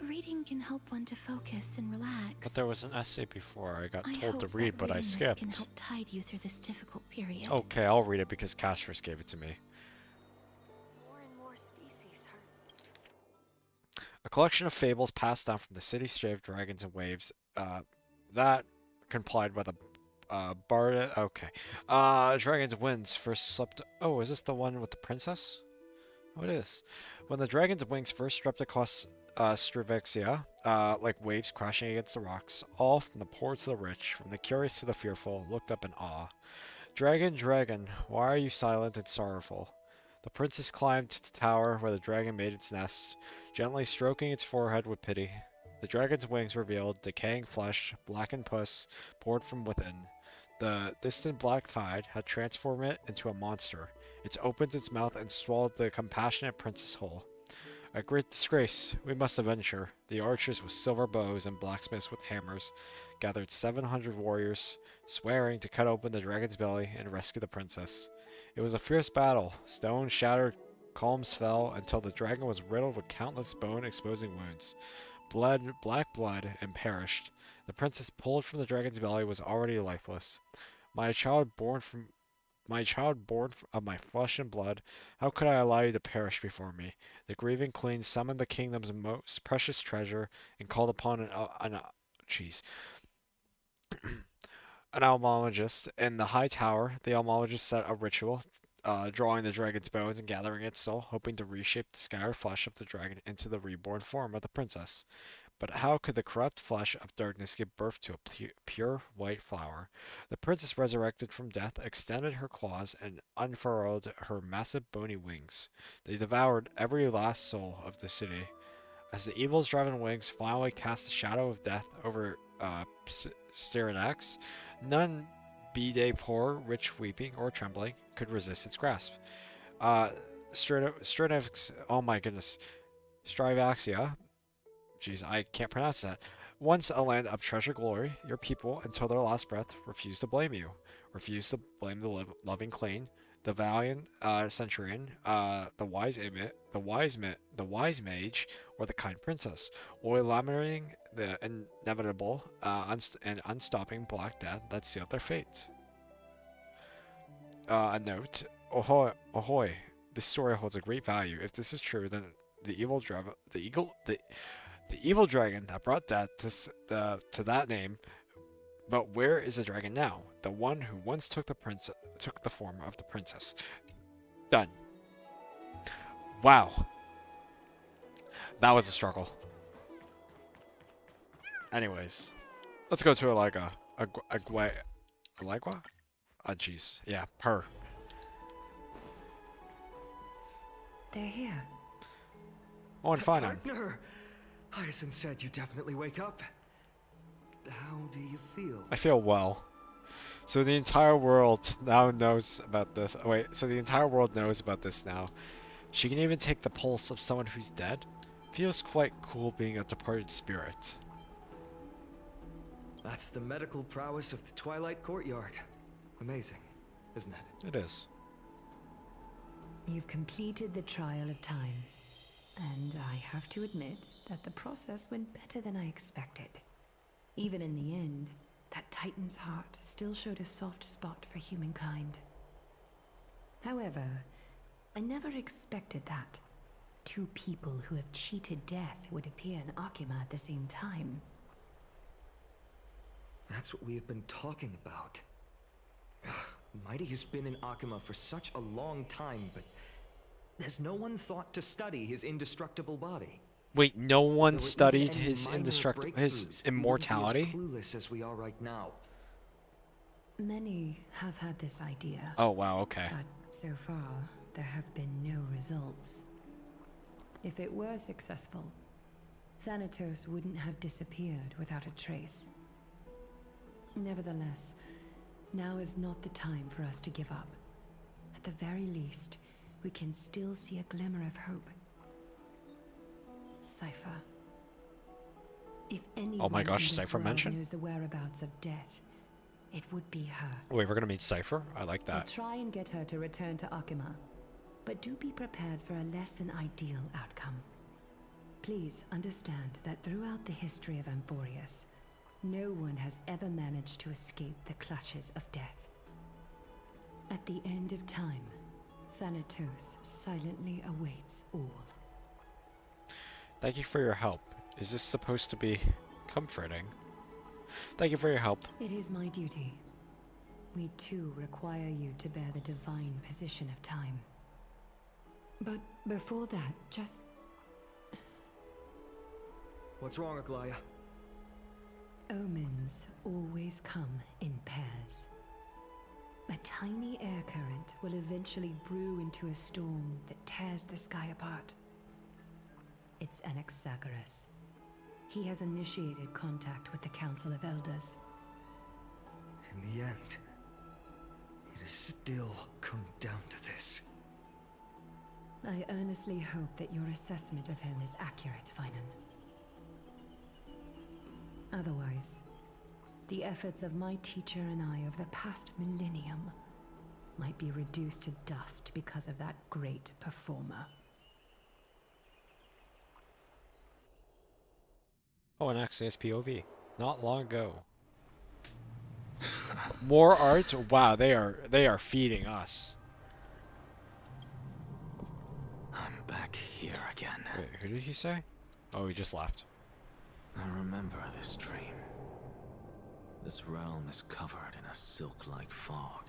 Reading can help one to focus and relax. But there was an essay before I got I told to hope read, that but I reading this skipped. can help tide you through this difficult period. Okay, I'll read it because Castros gave it to me. More and more species are A collection of fables passed down from the city-state of dragons and waves. That complied by the bard. Okay. Dragons Winds first slept. Oh, is this the one with the princess? Oh, it is. When the dragon's wings first swept across Strivexia, like waves crashing against the rocks, all from the poor to the rich, from the curious to the fearful, looked up in awe. Dragon, dragon, why are you silent and sorrowful? The princess climbed to the tower where the dragon made its nest, gently stroking its forehead with pity. The dragon's wings revealed decaying flesh, blackened pus poured from within. The distant black tide had transformed it into a monster. It opened its mouth and swallowed the compassionate princess whole. A great disgrace. We must avenge her. The archers with silver bows and blacksmiths with hammers gathered 700 warriors, swearing to cut open the dragon's belly and rescue the princess. It was a fierce battle. Stones shattered, columns fell, until the dragon was riddled with countless bone-exposing wounds. Bled, black blood, and perished. The princess pulled from the dragon's belly was already lifeless. My child born of my flesh and blood, how could I allow you to perish before me? The grieving queen summoned the kingdom's most precious treasure and called upon an almologist. In the high tower, the almologist set a ritual, drawing the dragon's bones and gathering its soul, hoping to reshape the scattered flesh of the dragon into the reborn form of the princess. But how could the corrupt flesh of darkness give birth to a pure white flower? The princess resurrected from death, extended her claws, and unfurled her massive bony wings. They devoured every last soul of the city. As the evil's driven wings finally cast a shadow of death over Styranex, none, be they poor, rich, weeping, or trembling, could resist its grasp. Styranex, oh my goodness, Strivaxia. Jeez, I can't pronounce that. Once a land of treasure glory, your people, until their last breath, refused to blame you. Refused to blame the loving Klein, the valiant centurion, the wise mage, or the kind princess, or eliminating the inevitable and unstopping black death that sealed their fate. A note. Ahoy, ahoy. This story holds a great value. If this is true, then the evil dragon, the evil dragon that brought death to that name. But where is the dragon now? The one who once took the form of the princess. Done. Wow. That was a struggle. Anyways, let's go to Aligua. Aligua? Oh, jeez. Yeah, her. They're here. Oh, and fine. Partner! Hyacinth said you definitely wake up. How do you feel? I feel well. So the entire world now knows about this. Oh, wait, so the entire world knows about this now. She can even take the pulse of someone who's dead. Feels quite cool being a departed spirit. That's the medical prowess of the Twilight Courtyard. Amazing, isn't it? It is. You've completed the trial of time. And I have to admit that the process went better than I expected. Even in the end, that Titan's heart still showed a soft spot for humankind. However, I never expected that. Two people who have cheated death would appear in Akima at the same time. That's what we have been talking about. Mighty has been in Akima for such a long time, but has no one thought to study his indestructible body? Wait, no one If there were studied even any his minor his breakthroughs, immortality? we wouldn't be as clueless as we are right now. Many have had this idea. Oh wow, okay. But so far, there have been no results. If it were successful, Thanatos wouldn't have disappeared without a trace. Nevertheless, now is not the time for us to give up. At the very least, we can still see a glimmer of hope. Cypher. If anyone Oh my gosh, in this Cypher world mentioned? knows the whereabouts of death, it would be her. Wait, we're gonna meet Cypher? I like I'll that. try and get her to return to Akima, but do be prepared for a less than ideal outcome. Please understand that throughout the history of Amphorius, no one has ever managed to escape the clutches of death. At the end of time, Thanatos silently awaits all. Thank you for your help. Is this supposed to be comforting? Thank you for your help. It is my duty. We too require you to bear the divine position of time. But before that, just... What's wrong, Aglaya? Omens always come in pairs. A tiny air current will eventually brew into a storm that tears the sky apart. It's Anaxagoras. He has initiated contact with the Council of Elders. In the end, it has still come down to this. I earnestly hope that your assessment of him is accurate, Finan. Otherwise, the efforts of my teacher and I of the past millennium might be reduced to dust because of that great performer. Oh, an Axios POV. Not long ago. More art? Wow, they are feeding us. I'm back here again. Wait, who did he say? Oh, he just left. I remember this dream. This realm is covered in a silk-like fog,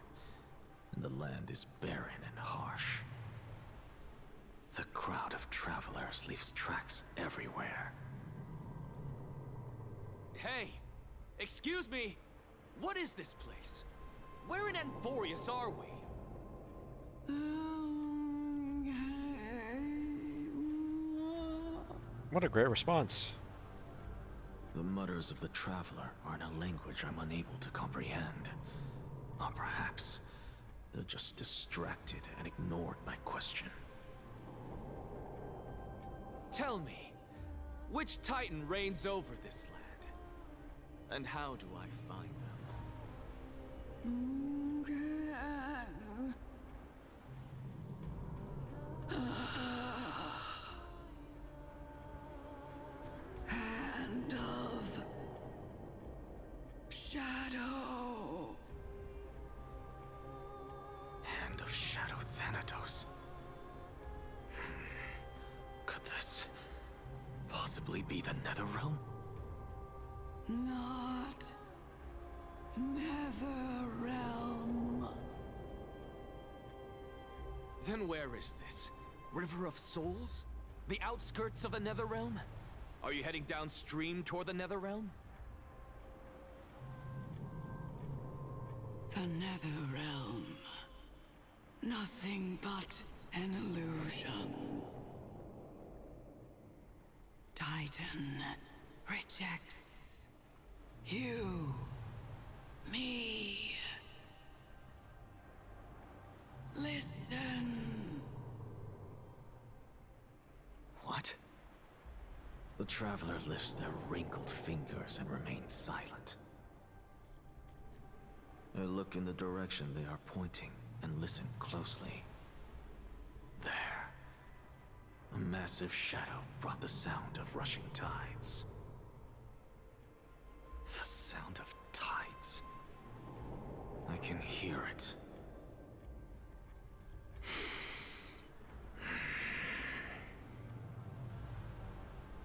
and the land is barren and harsh. The crowd of travelers leaves tracks everywhere. Hey! Excuse me! What is this place? Where in Amphorius are we? What a great response. The mutters of the traveler are in a language I'm unable to comprehend. Or perhaps they're just distracted and ignored my question. Tell me, which Titan reigns over this land? And how do I find Hand of Shadow. Hand of Shadow Thanatos. Could this possibly be the Netherrealm? Not Netherrealm. Then where is this? River of Souls? The outskirts of the Netherrealm? Are you heading downstream toward the Netherrealm? The Netherrealm. Nothing but an illusion. Titan rejects you, me. Listen. What? The Traveler lifts their wrinkled fingers and remains silent. I look in the direction they are pointing and listen closely. There. A massive shadow brought the sound of rushing tides. The sound of tides. I can hear it.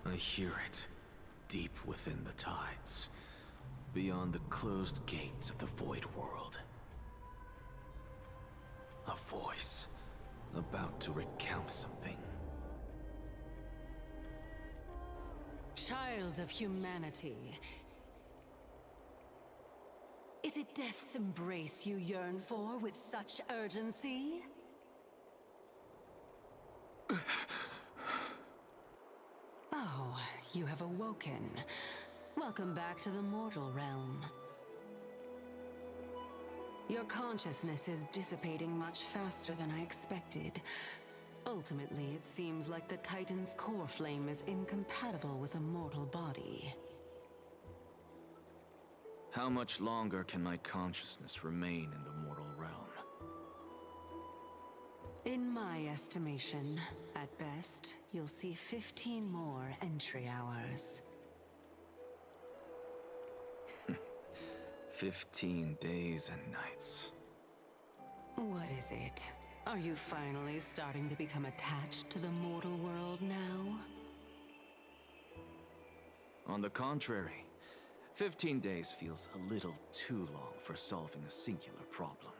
I hear it, deep within the tides, beyond the closed gates of the Void World. A voice, about to recount something. Child of humanity. Is it death's embrace you yearn for with such urgency? Oh, you have awoken. Welcome back to the mortal realm. Your consciousness is dissipating much faster than I expected. Ultimately, it seems like the Titan's core flame is incompatible with a mortal body. How much longer can my consciousness remain in the mortal realm? In my estimation, at best, you'll see 15 more entry hours. 15 days and nights. What is it? Are you finally starting to become attached to the mortal world now? On the contrary, 15 days feels a little too long for solving a singular problem.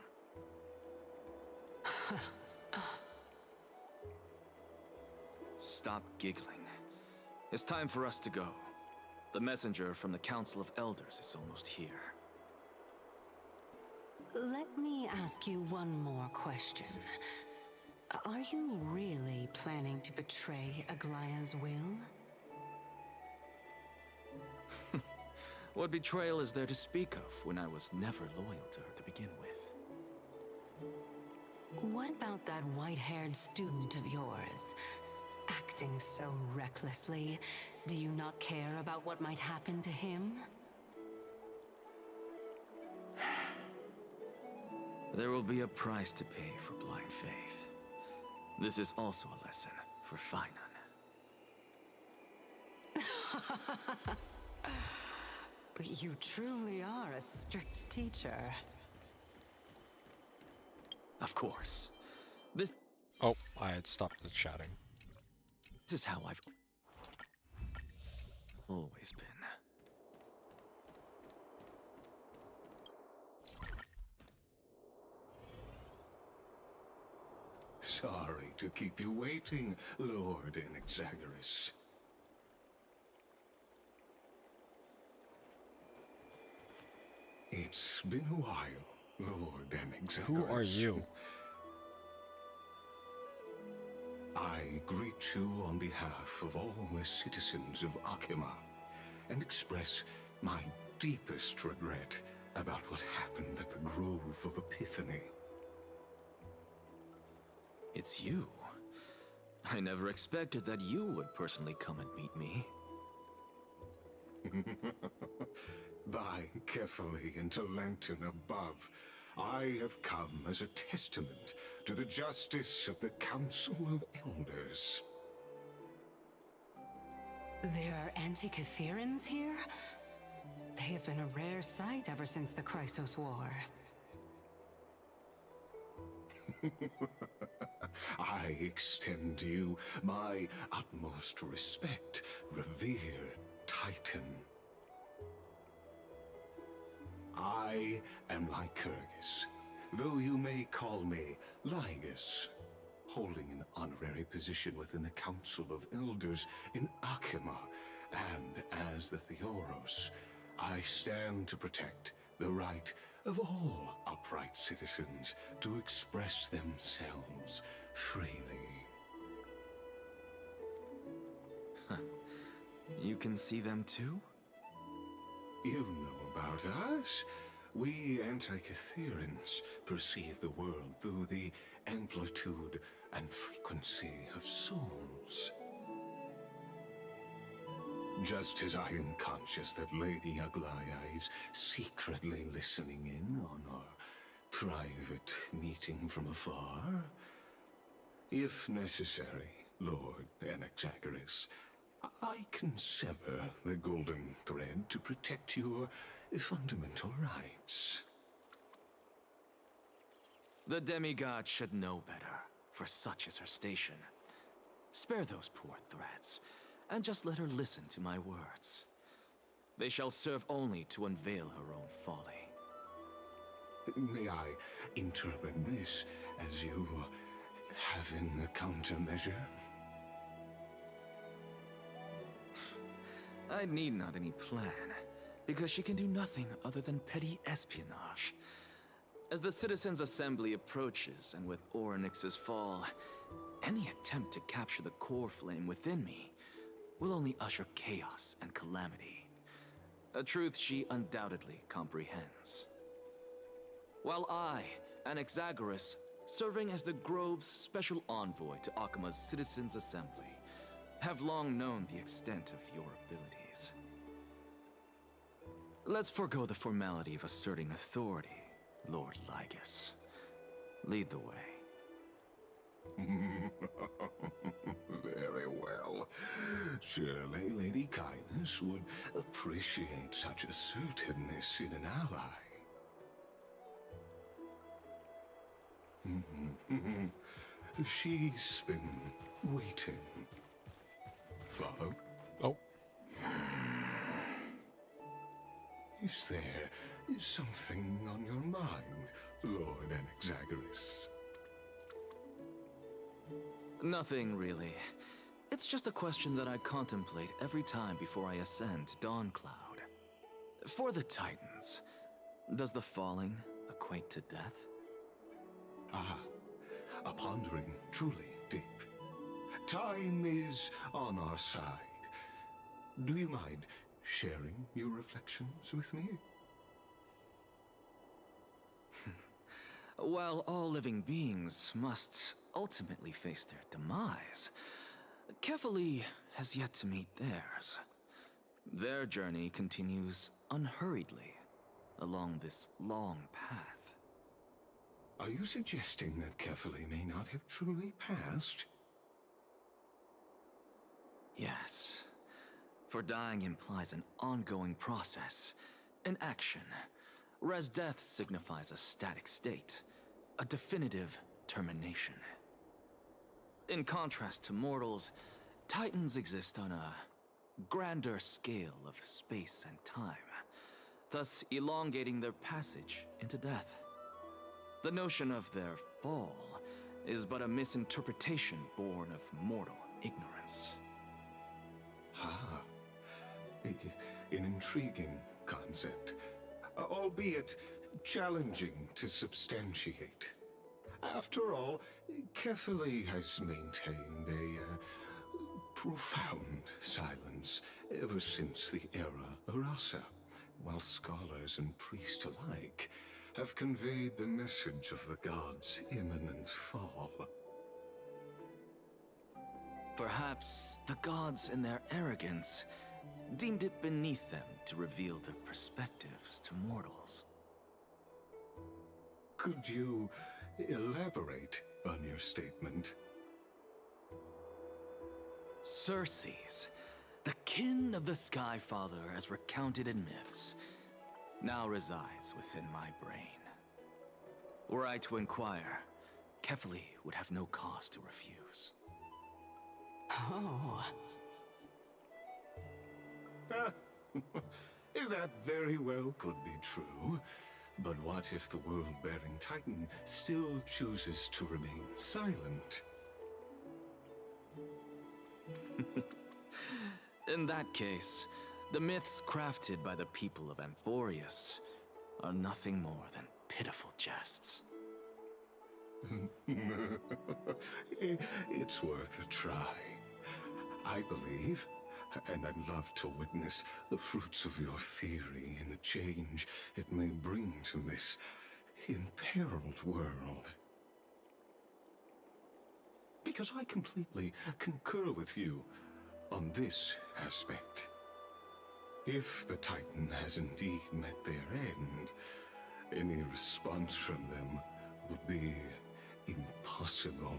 Stop giggling. It's time for us to go. The messenger from the Council of Elders is almost here. Let me ask you one more question. Are you really planning to betray Aglaya's will? What betrayal is there to speak of when I was never loyal to her to begin with? What about that white-haired student of yours? Acting so recklessly, do you not care about what might happen to him? There will be a price to pay for blind faith. This is also a lesson for Finan. You truly are a strict teacher. Of course. Oh, I had stopped the chatting. This is how I've always been. Sorry to keep you waiting, Lord Inexagoras. It's been a while, Lord Inexagoras. Who are you? I greet you on behalf of all the citizens of Akima and express my deepest regret about what happened at the Grove of Epiphany. It's you. I never expected that you would personally come and meet me. By carefully into Lantern above, I have come as a testament to the justice of the Council of Elders. There are Antikytherans here? They have been a rare sight ever since the Chrysos War. I extend to you my utmost respect, revered Titan. I am Lycurgus, though you may call me Lygus, holding an honorary position within the Council of Elders in Akima, and as the Theoros, I stand to protect the right of all upright citizens to express themselves freely. Huh. You can see them too? You know about us. We Antikytherians perceive the world through the amplitude and frequency of souls. Just as I am conscious that Lady Aglaya is secretly listening in on our private meeting from afar, if necessary, Lord Anaxagoras, I can sever the golden thread to protect your fundamental rights. The demigod should know better, for such is her station. Spare those poor threats, and just let her listen to my words. They shall serve only to unveil her own folly. May I interpret this as you having a countermeasure? I need not any plan, because she can do nothing other than petty espionage. As the Citizens' Assembly approaches, and with Orynyx's fall, any attempt to capture the core flame within me will only usher chaos and calamity. A truth she undoubtedly comprehends. While I, Anaxagoras, serving as the Grove's special envoy to Akima's Citizens' Assembly, have long known the extent of your abilities. Let's forego the formality of asserting authority, Lord Lygus. Lead the way. Very well. Surely Lady Kindness would appreciate such assertiveness in an ally. She's been waiting. Follow? Oh. Is there something on your mind, Lord Anaxagoras? Nothing, really. It's just a question that I contemplate every time before I ascend to Dawncloud. For the Titans, does the falling equate to death? Ah, a pondering truly deep. Time is on our side. Do you mind sharing your reflections with me? While all living beings must ultimately face their demise, Kefali has yet to meet theirs. Their journey continues unhurriedly along this long path. Are you suggesting that Kefali may not have truly passed? Yes. For dying implies an ongoing process, an action, whereas death signifies a static state, a definitive termination. In contrast to mortals, Titans exist on a grander scale of space and time, thus elongating their passage into death. The notion of their fall is but a misinterpretation born of mortal ignorance. Ah, an intriguing concept, albeit challenging to substantiate. After all, Kefali has maintained a profound silence ever since the era Arasa, while scholars and priests alike have conveyed the message of the gods' imminent fall. Perhaps the gods, in their arrogance, deemed it beneath them to reveal their perspectives to mortals. Could you elaborate on your statement? Circes, the kin of the Skyfather as recounted in myths, now resides within my brain. Were I to inquire, Kefali would have no cause to refuse. Oh. That very well could be true. But what if the world-bearing Titan still chooses to remain silent? In that case, the myths crafted by the people of Amphorius are nothing more than pitiful jests. It's worth a try. I believe, and I'd love to witness the fruits of your theory and the change it may bring to this imperiled world. Because I completely concur with you on this aspect. If the Titan has indeed met their end, any response from them would be impossible.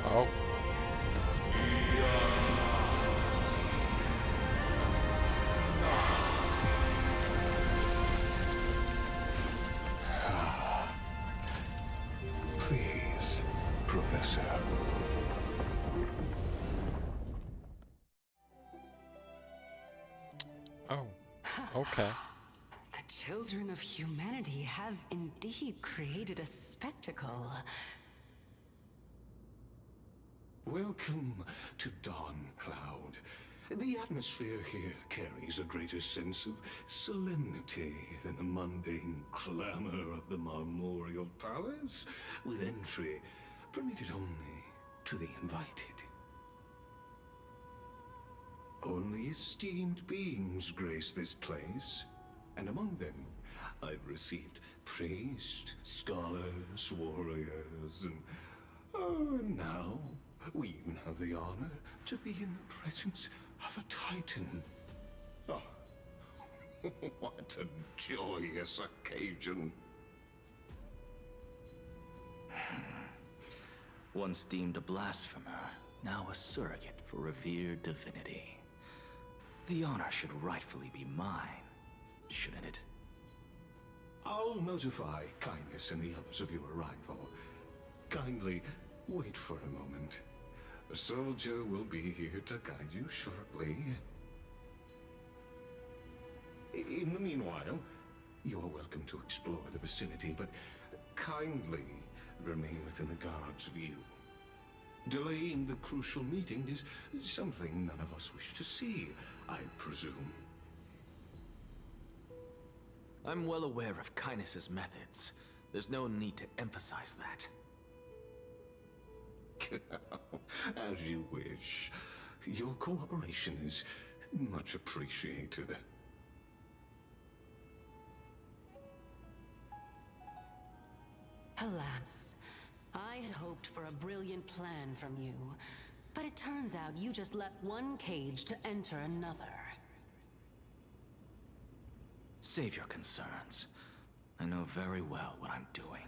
Oh. Please, Professor. Oh. Okay. The children of humanity have indeed created a spectacle. Welcome to Dawn Cloud. The atmosphere here carries a greater sense of solemnity than the mundane clamor of the Marmorial Palace, with entry permitted only to the invited. Only esteemed beings grace this place, and among them I've received priests, scholars, warriors, and now we even have the honor to be in the presence of a Titan. Oh, what a joyous occasion. Once deemed a blasphemer, now a surrogate for revered divinity. The honor should rightfully be mine, shouldn't it? I'll notify Kindness and the others of your arrival. Kindly wait for a moment. A soldier will be here to guide you shortly. In the meanwhile, you are welcome to explore the vicinity, but kindly remain within the guard's view. Delaying the crucial meeting is something none of us wish to see, I presume. I'm well aware of Kindness's methods. There's no need to emphasize that. As you wish. Your cooperation is much appreciated. Alas, I had hoped for a brilliant plan from you, but it turns out you just left one cage to enter another. Save your concerns. I know very well what I'm doing.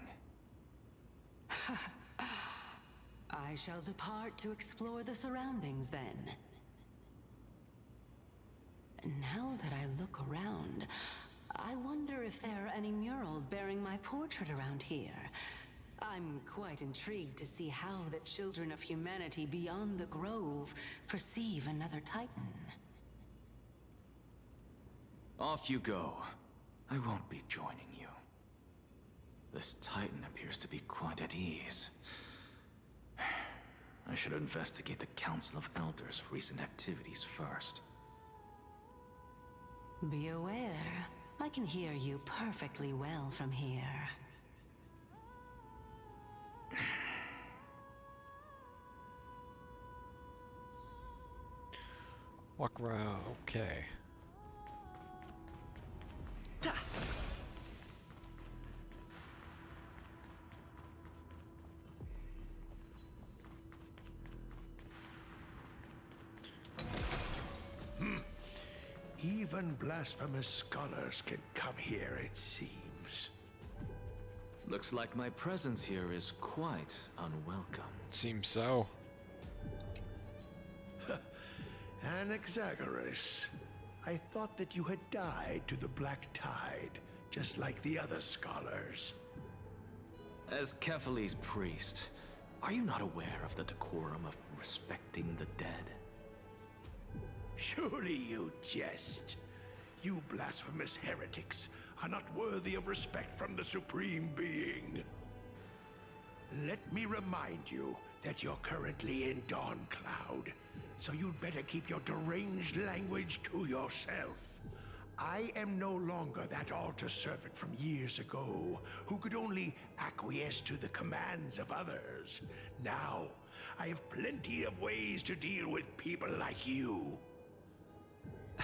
I shall depart to explore the surroundings then. Now that I look around, I wonder if there are any murals bearing my portrait around here. I'm quite intrigued to see how the children of humanity beyond the Grove perceive another Titan. Off you go. I won't be joining you. This Titan appears to be quite at ease. I should investigate the Council of Elders' recent activities first. Be aware, I can hear you perfectly well from here. Walk around. Okay. Even blasphemous scholars can come here, it seems. Looks like my presence here is quite unwelcome. Seems so. Anaxagoras. I thought that you had died to the Black Tide, just like the other scholars. As Kefali's priest, are you not aware of the decorum of respecting the dead? Surely you jest. You blasphemous heretics are not worthy of respect from the Supreme Being. Let me remind you that you're currently in Dawncloud, so you'd better keep your deranged language to yourself. I am no longer that altar servant from years ago, who could only acquiesce to the commands of others. Now, I have plenty of ways to deal with people like you.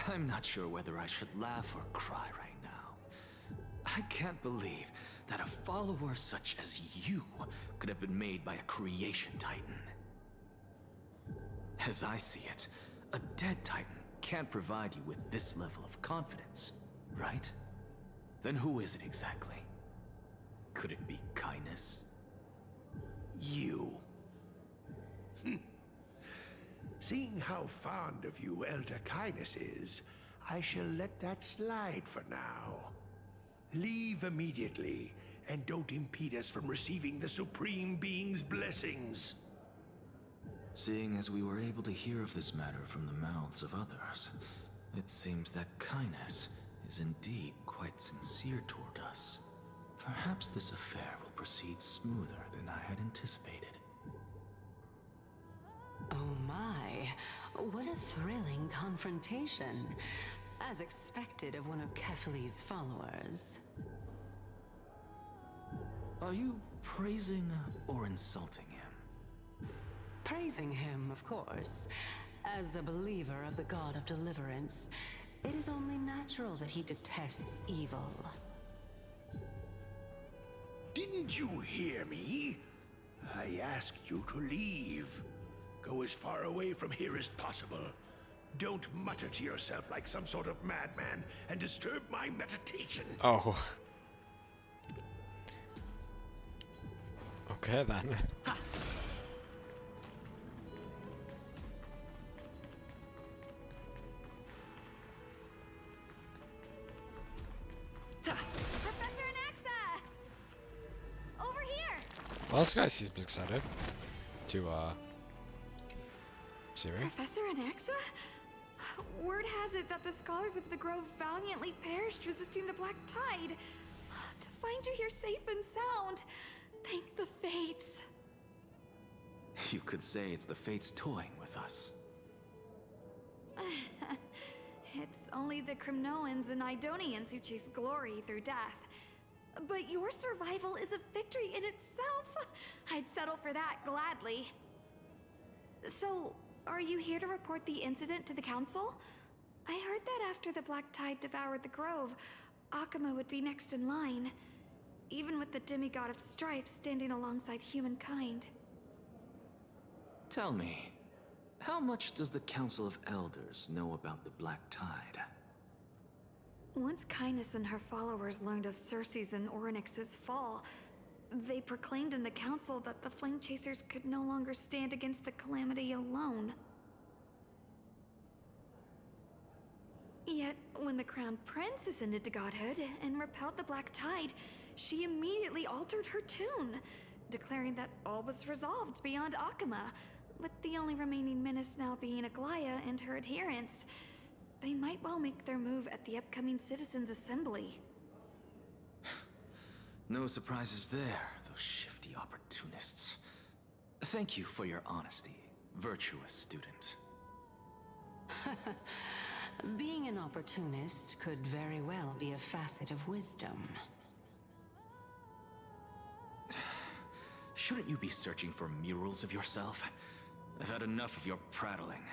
I'm not sure whether I should laugh or cry right now. I can't believe that a follower such as you could have been made by a creation titan. As I see it, a dead titan can't provide you with this level of confidence, right? Then who is it exactly? Could it be kindness? You. Seeing how fond of you Elder Kindness is, I shall let that slide for now. Leave immediately, and don't impede us from receiving the Supreme Being's blessings. Seeing as we were able to hear of this matter from the mouths of others, it seems that Kindness is indeed quite sincere toward us. Perhaps this affair will proceed smoother than I had anticipated. Oh my, what a thrilling confrontation. As expected of one of Kefali's followers. Are you praising or insulting him? Praising him, of course. As a believer of the God of Deliverance, it is only natural that he detests evil. Didn't you hear me? I asked you to leave. Go as far away from here as possible. Don't mutter to yourself like some sort of madman and disturb my meditation. Oh. Okay then. Ha! Professor Anaxa! Over here! Well, this guy seems excited to see me. Professor Anaxa? Word has it that the scholars of the Grove valiantly perished resisting the Black Tide. To find you here safe and sound, thank the Fates. You could say it's the Fates toying with us. It's only the Crimnoans and Idonians who chase glory through death. But your survival is a victory in itself. I'd settle for that gladly. So, are you here to report the incident to the Council? I heard that after the Black Tide devoured the Grove, Akuma would be next in line, even with the demigod of strife standing alongside humankind. Tell me, how much does the Council of Elders know about the Black Tide? Once Kindness and her followers learned of Circe's and Orynyx's fall, they proclaimed in the council that the Flame Chasers could no longer stand against the calamity alone. Yet, when the Crown Prince ascended to godhood and repelled the Black Tide, she immediately altered her tune, declaring that all was resolved beyond Akuma, with the only remaining menace now being Aglaya and her adherents. They might well make their move at the upcoming Citizens' Assembly. No surprises there, those shifty opportunists. Thank you for your honesty, virtuous student. Being an opportunist could very well be a facet of wisdom. Shouldn't you be searching for murals of yourself? I've had enough of your prattling.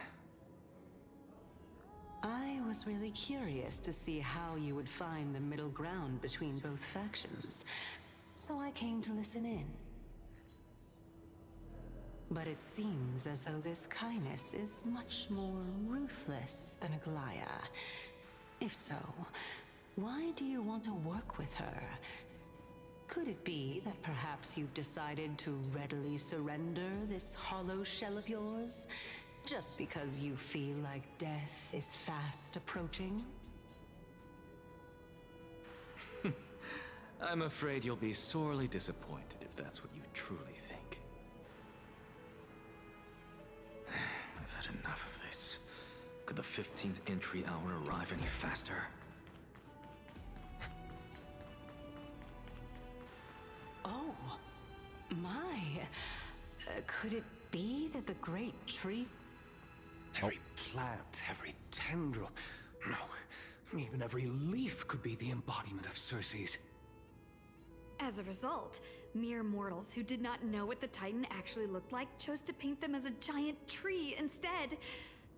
I was really curious to see how you would find the middle ground between both factions, so I came to listen in. But it seems as though this Kindness is much more ruthless than Aglaya. If so, why do you want to work with her? Could it be that perhaps you've decided to readily surrender this hollow shell of yours? Just because you feel like death is fast approaching? I'm afraid you'll be sorely disappointed if that's what you truly think. I've had enough of this. Could the 15th entry hour arrive any faster? Oh, my. Could it be that the great tree... Every plant, every tendril, no, even every leaf could be the embodiment of Circe's. As a result, mere mortals who did not know what the Titan actually looked like chose to paint them as a giant tree instead.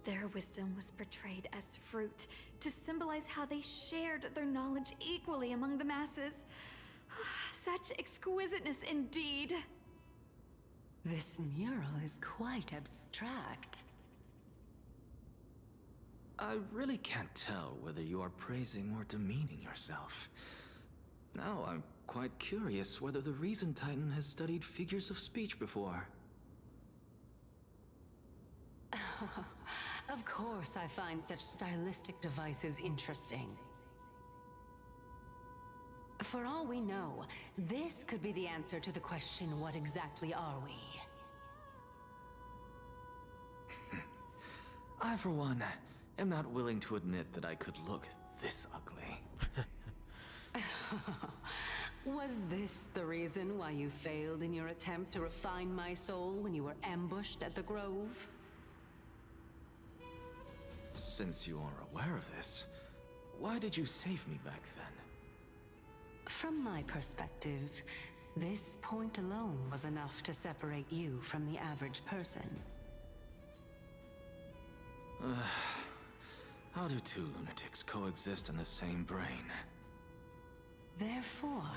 Their wisdom was portrayed as fruit, to symbolize how they shared their knowledge equally among the masses. Such exquisiteness indeed. This mural is quite abstract. I really can't tell whether you are praising or demeaning yourself. Now I'm quite curious whether the Reason Titan has studied figures of speech before. Of course I find such stylistic devices interesting. For all we know, this could be the answer to the question, what exactly are we? I, for one, am not willing to admit that I could look this ugly. Was this the reason why you failed in your attempt to refine my soul when you were ambushed at the Grove? Since you are aware of this, why did you save me back then? From my perspective, this point alone was enough to separate you from the average person. How do two lunatics coexist in the same brain? Therefore,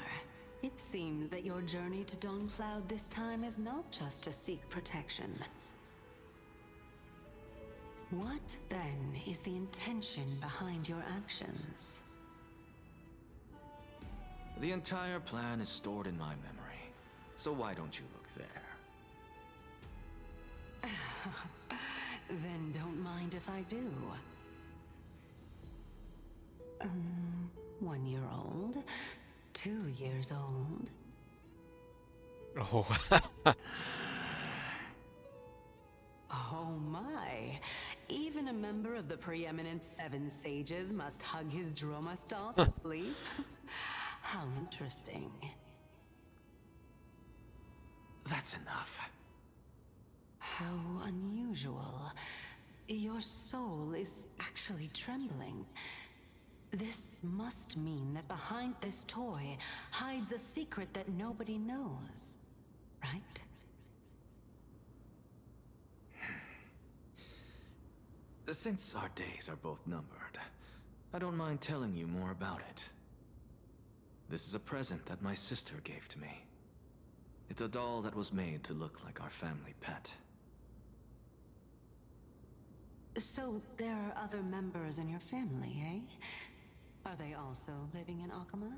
it seems that your journey to Dawn-Cloud this time is not just to seek protection. What, then, is the intention behind your actions? The entire plan is stored in my memory, so why don't you look there? Then don't mind if I do. 1 year old, 2 years old. Oh. Oh my. Even a member of the preeminent Seven Sages must hug his Droma stall to sleep? How interesting. That's enough. How unusual. Your soul is actually trembling. This must mean that behind this toy hides a secret that nobody knows, right? Since our days are both numbered, I don't mind telling you more about it. This is a present that my sister gave to me. It's a doll that was made to look like our family pet. So there are other members in your family, eh? Are they also living in Akama?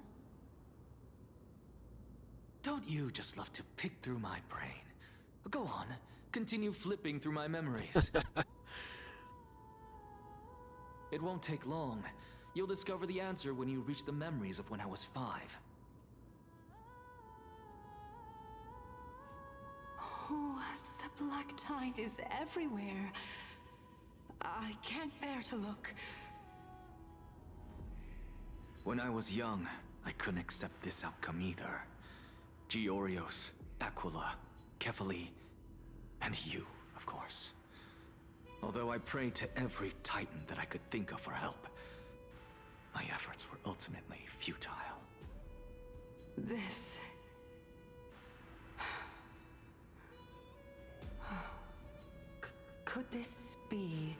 Don't you just love to pick through my brain? Go on, continue flipping through my memories. It won't take long. You'll discover the answer when you reach the memories of when I was 5. Oh, the black tide is everywhere. I can't bear to look. When I was young, I couldn't accept this outcome either. Georios, Aquila, Kefali, and you, of course. Although I prayed to every Titan that I could think of for help, my efforts were ultimately futile. This... Could this be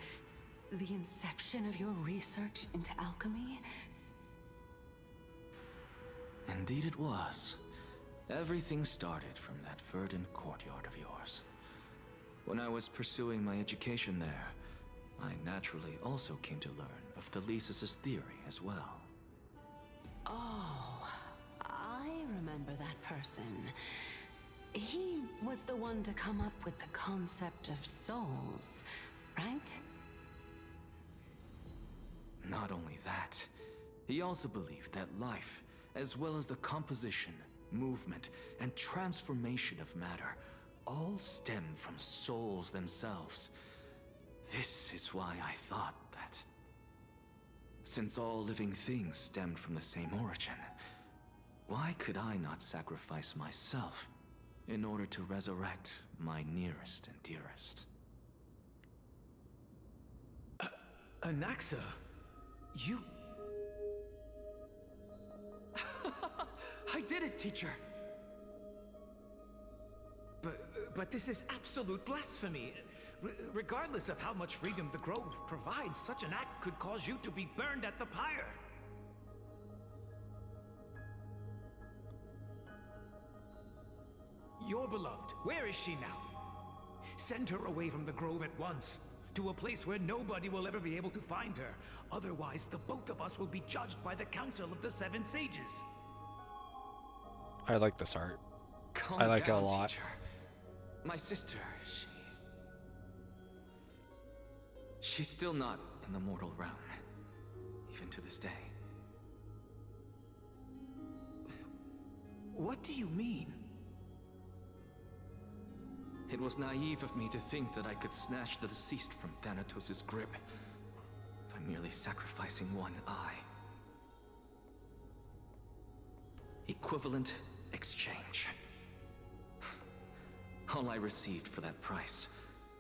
the inception of your research into alchemy? Indeed it was. Everything started from that verdant courtyard of yours. When I was pursuing my education there, I naturally also came to learn of Thelesis' theory as well. Oh, I remember that person. He was the one to come up with the concept of souls, right? Not only that, he also believed that life, as well as the composition, movement, and transformation of matter, all stem from souls themselves. This is why I thought that, since all living things stemmed from the same origin, why could I not sacrifice myself in order to resurrect my nearest and dearest? Anaxa, you... I did it, teacher! But this is absolute blasphemy. Regardless of how much freedom the Grove provides, such an act could cause you to be burned at the pyre. Your beloved, where is she now? Send her away from the Grove at once, to a place where nobody will ever be able to find her. Otherwise, the both of us will be judged by the Council of the Seven Sages. I like this art. Calm I like it a down, lot. teacher. My sister, she's still not in the mortal realm, even to this day. What do you mean? It was naive of me to think that I could snatch the deceased from Thanatos' grip by merely sacrificing one eye. Equivalent exchange. All I received for that price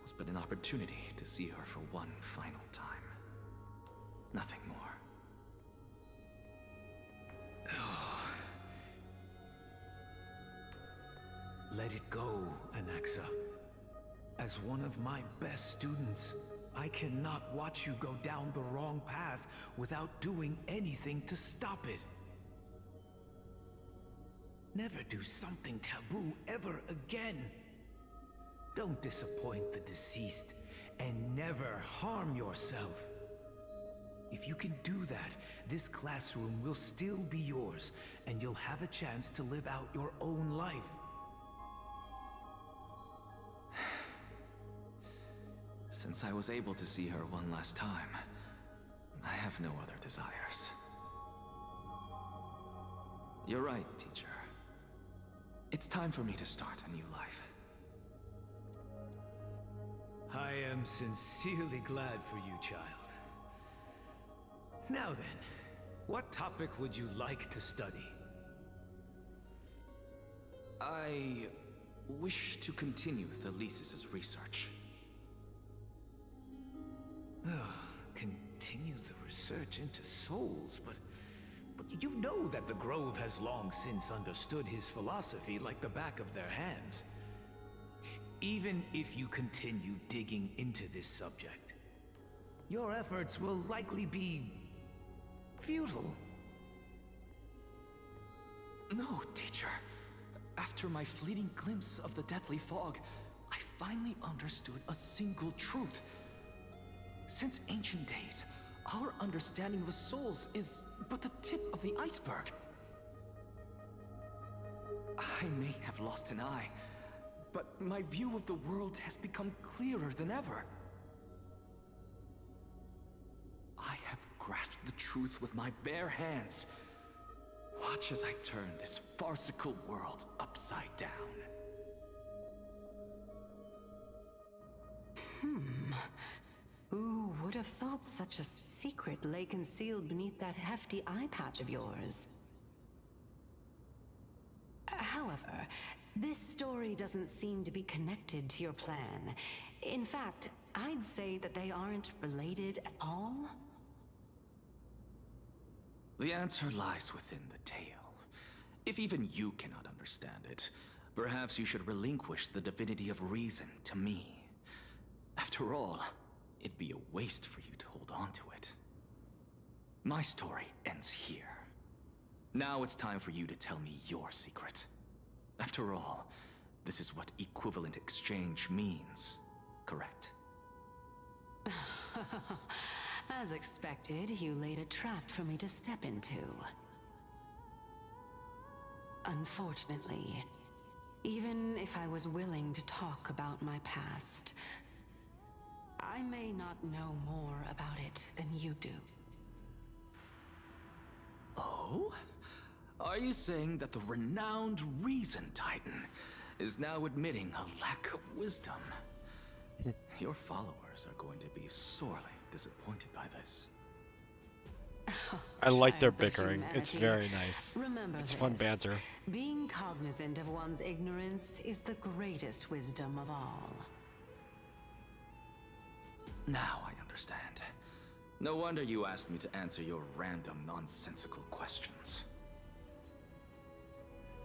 was but an opportunity to see her for one final time. Nothing more. Let it go, Anaxa. As one of my best students, I cannot watch you go down the wrong path without doing anything to stop it. Never do something taboo ever again. Don't disappoint the deceased, and never harm yourself. If you can do that, this classroom will still be yours, and you'll have a chance to live out your own life. Since I was able to see her one last time, I have no other desires. You're right, teacher. It's time for me to start a new life. I am sincerely glad for you, child. Now then, what topic would you like to study? I wish to continue Thalesis' research. Continue the research into souls, but you know that the Grove has long since understood his philosophy like the back of their hands. Even if you continue digging into this subject, your efforts will likely be futile. No, teacher. After my fleeting glimpse of the deathly fog, I finally understood a single truth. Since ancient days, our understanding of the souls is but the tip of the iceberg. I may have lost an eye, but my view of the world has become clearer than ever. I have grasped the truth with my bare hands. Watch as I turn this farcical world upside down. Who would have thought such a secret lay concealed beneath that hefty eye patch of yours? However, this story doesn't seem to be connected to your plan. In fact, I'd say that they aren't related at all. The answer lies within the tale. If even you cannot understand it, perhaps you should relinquish the divinity of reason to me. After all, it'd be a waste for you to hold on to it. My story ends here. Now it's time for you to tell me your secret. After all, this is what equivalent exchange means, correct? As expected, you laid a trap for me to step into. Unfortunately, even if I was willing to talk about my past, I may not know more about it than you do. Oh? Are you saying that the renowned Reason Titan is now admitting a lack of wisdom? Your followers are going to be sorely disappointed by this. I like their Child of bickering. It's humanity. very nice. Remember It's fun this. banter. Being cognizant of one's ignorance is the greatest wisdom of all. Now I understand. No wonder you asked me to answer your random, nonsensical questions.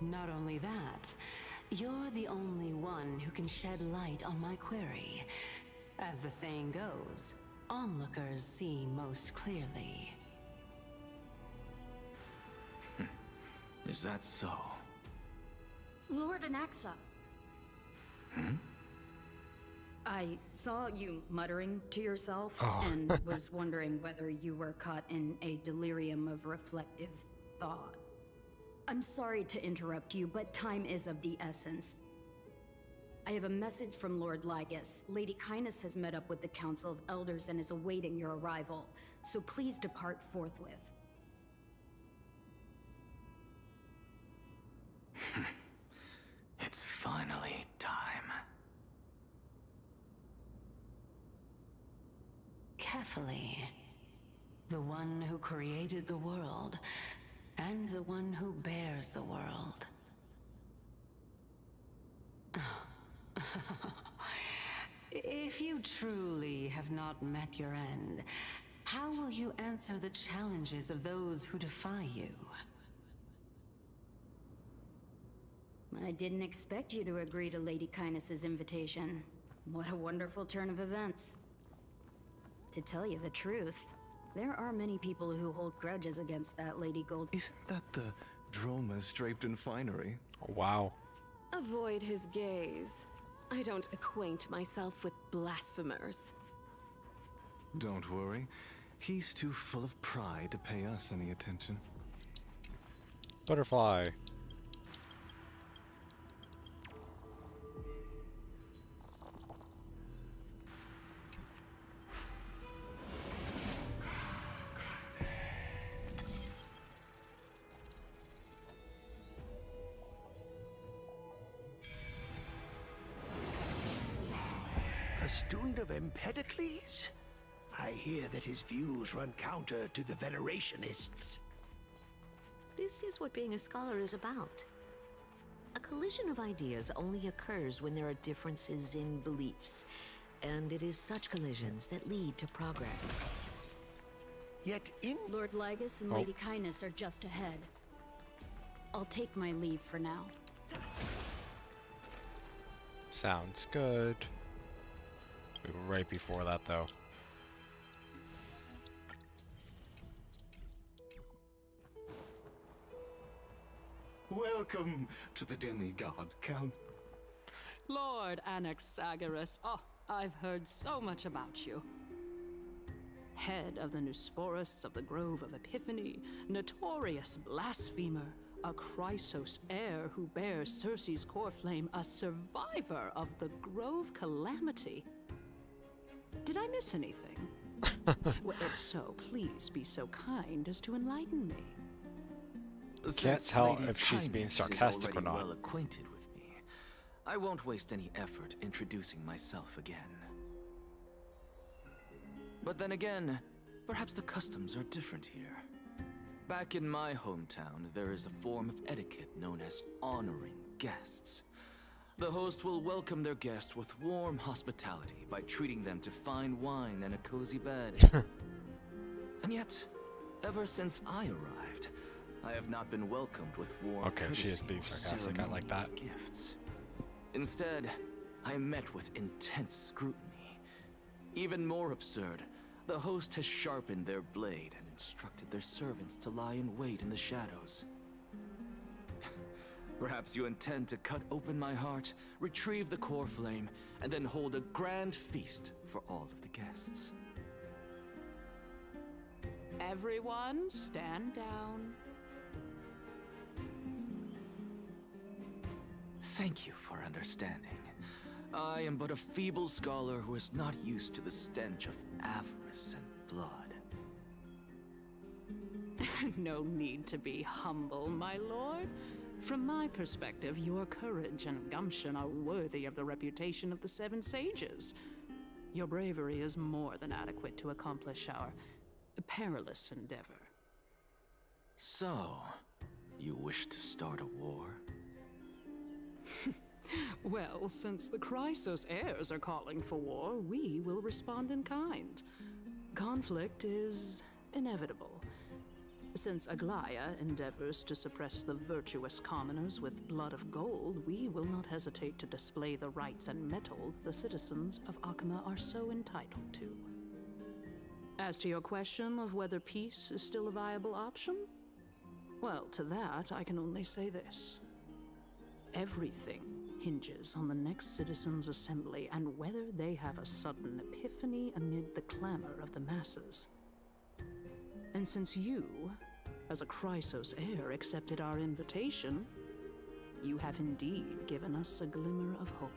Not only that, you're the only one who can shed light on my query. As the saying goes, onlookers see most clearly. Is that so? Lord Anaxa. Hmm? I saw you muttering to yourself Oh. and was wondering whether you were caught in a delirium of reflective thought. I'm sorry to interrupt you, but time is of the essence. I have a message from Lord Lygus. Lady Kindness has met up with the Council of Elders and is awaiting your arrival, so please depart forthwith. It's finally time. Carefully. The one who created the world, and the one who bears the world. If you truly have not met your end, how will you answer the challenges of those who defy you? I didn't expect you to agree to Lady Kindness's invitation. What a wonderful turn of events. To tell you the truth, there are many people who hold grudges against that Lady Gold. Isn't that the Dromas draped in finery? Wow. Avoid his gaze. I don't acquaint myself with blasphemers. Don't worry. He's too full of pride to pay us any attention. Butterfly. A student of Empedocles? I hear that his views run counter to the Venerationists. This is what being a scholar is about. A collision of ideas only occurs when there are differences in beliefs, and it is such collisions that lead to progress. Yet in... Lord Lygus and Lady Kindness are just ahead. I'll take my leave for now. Sounds good. Right before that, though. Welcome to the demigod, Count. Lord Anaxagoras, oh, I've heard so much about you. Head of the Nusporists of the Grove of Epiphany, notorious blasphemer, a Chrysos heir who bears Circe's core flame, a survivor of the Grove Calamity. Did I miss anything? Well, if so, please be so kind as to enlighten me. Can't Since tell Lady if she's being Kindness is sarcastic or already not. well acquainted with me, I won't waste any effort introducing myself again. But then again, perhaps the customs are different here. Back in my hometown, there is a form of etiquette known as honoring guests. The host will welcome their guest with warm hospitality by treating them to fine wine and a cozy bed. And yet, ever since I arrived, I have not been welcomed with warm Okay, she is courtesy being or sarcastic. I like that. gifts. Instead, I am met with intense scrutiny. Even more absurd, the host has sharpened their blade and instructed their servants to lie in wait in the shadows. Perhaps you intend to cut open my heart, retrieve the core flame, and then hold a grand feast for all of the guests. Everyone, stand down. Thank you for understanding. I am but a feeble scholar who is not used to the stench of avarice and blood. No need to be humble, my lord. From my perspective, your courage and gumption are worthy of the reputation of the Seven Sages. Your bravery is more than adequate to accomplish our perilous endeavor. So, you wish to start a war? Well, since the Chrysos heirs are calling for war, we will respond in kind. Conflict is inevitable. Since Aglaya endeavors to suppress the virtuous commoners with blood of gold, we will not hesitate to display the rights and mettle the citizens of Akima are so entitled to. As to your question of whether peace is still a viable option, well, to that I can only say this. Everything hinges on the next citizens' assembly and whether they have a sudden epiphany amid the clamor of the masses. And since you, as a Chrysos heir, accepted our invitation, you have indeed given us a glimmer of hope.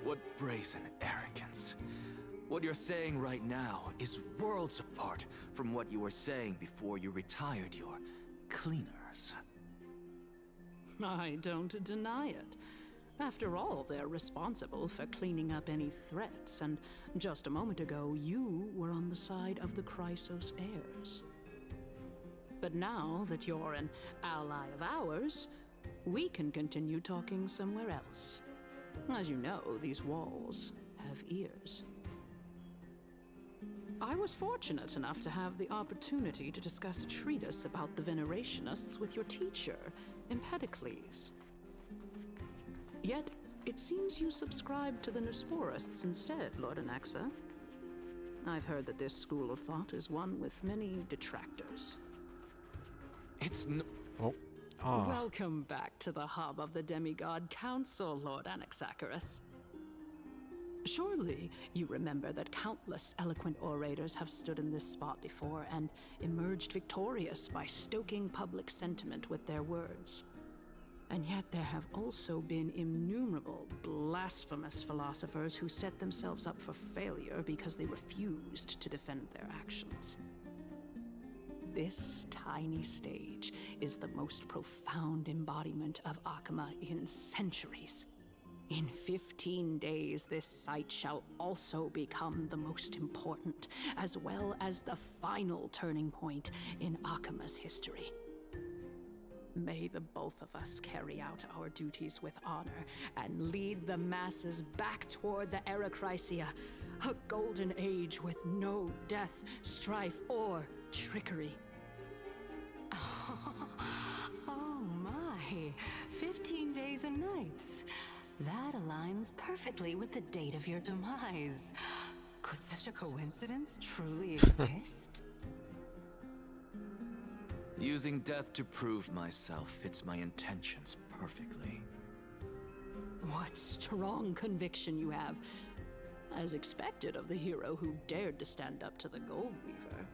What brazen arrogance. What you're saying right now is worlds apart from what you were saying before you retired your cleaners. I don't deny it. After all, they're responsible for cleaning up any threats, and just a moment ago, you were on the side of the Chrysos heirs. But now that you're an ally of ours, we can continue talking somewhere else. As you know, these walls have ears. I was fortunate enough to have the opportunity to discuss a treatise about the Venerationists with your teacher, Empedocles. Yet, it seems you subscribe to the Nusporists instead, Lord Anaxa. I've heard that this school of thought is one with many detractors. It's no— Welcome back to the hub of the Demigod Council, Lord Anaxagoras. Surely you remember that countless eloquent orators have stood in this spot before and emerged victorious by stoking public sentiment with their words. And yet there have also been innumerable blasphemous philosophers who set themselves up for failure because they refused to defend their actions. This tiny stage is the most profound embodiment of Akima in centuries. In 15 days, this site shall also become the most important, as well as the final turning point in Akima's history. May the both of us carry out our duties with honor and lead the masses back toward the Erechrysia, a golden age with no death, strife, or trickery. Oh my, 15 days and nights. That aligns perfectly with the date of your demise. Could such a coincidence truly exist? Using death to prove myself fits my intentions perfectly. What strong conviction you have, as expected of the hero who dared to stand up to the Goldweaver.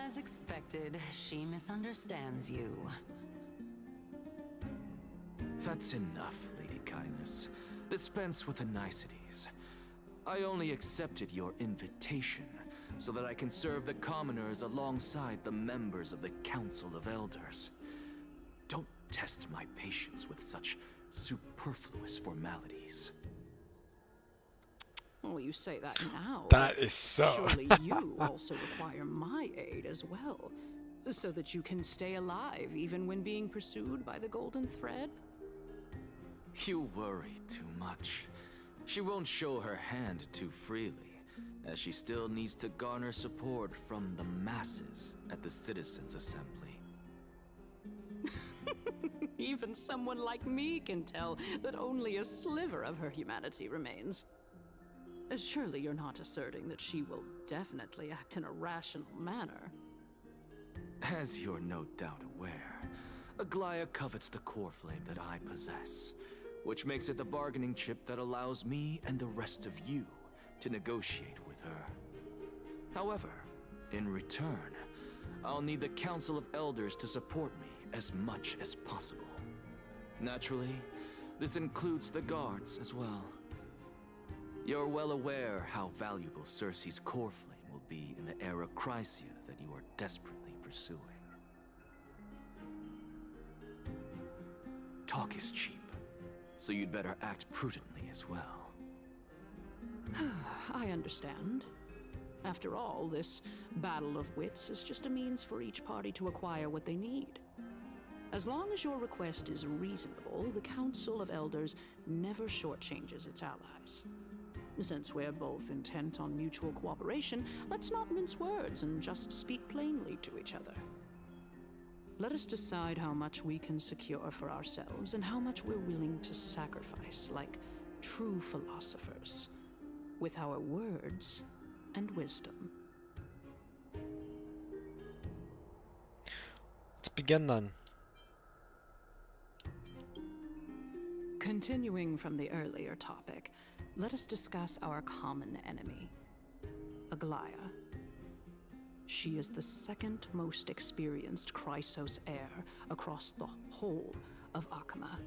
As expected, she misunderstands you. That's enough, Lady Kindness. Dispense with the niceties. I only accepted your invitation so that I can serve the commoners alongside the members of the Council of Elders. Don't test my patience with such superfluous formalities. Well, you say that now. That is so. Surely you also require my aid as well, so that you can stay alive even when being pursued by the Golden Thread? You worry too much. She won't show her hand too freely, as she still needs to garner support from the masses at the Citizens' Assembly. Even someone like me can tell that only a sliver of her humanity remains. Surely you're not asserting that she will definitely act in a rational manner. As you're no doubt aware, Aglaya covets the core flame that I possess, which makes it the bargaining chip that allows me and the rest of you to negotiate with her. However, in return, I'll need the Council of Elders to support me as much as possible. Naturally, this includes the guards as well. You're well aware how valuable Cersei's core flame will be in the era Chrysia that you are desperately pursuing. Talk is cheap, so you'd better act prudently as well. I understand. After all, this battle of wits is just a means for each party to acquire what they need. As long as your request is reasonable, the Council of Elders never shortchanges its allies. Since we're both intent on mutual cooperation, let's not mince words and just speak plainly to each other. Let us decide how much we can secure for ourselves and how much we're willing to sacrifice, like true philosophers, with our words and wisdom. Let's begin then. Continuing from the earlier topic, let us discuss our common enemy, Aglaya. She is the second most experienced Chrysos heir across the whole of Akama,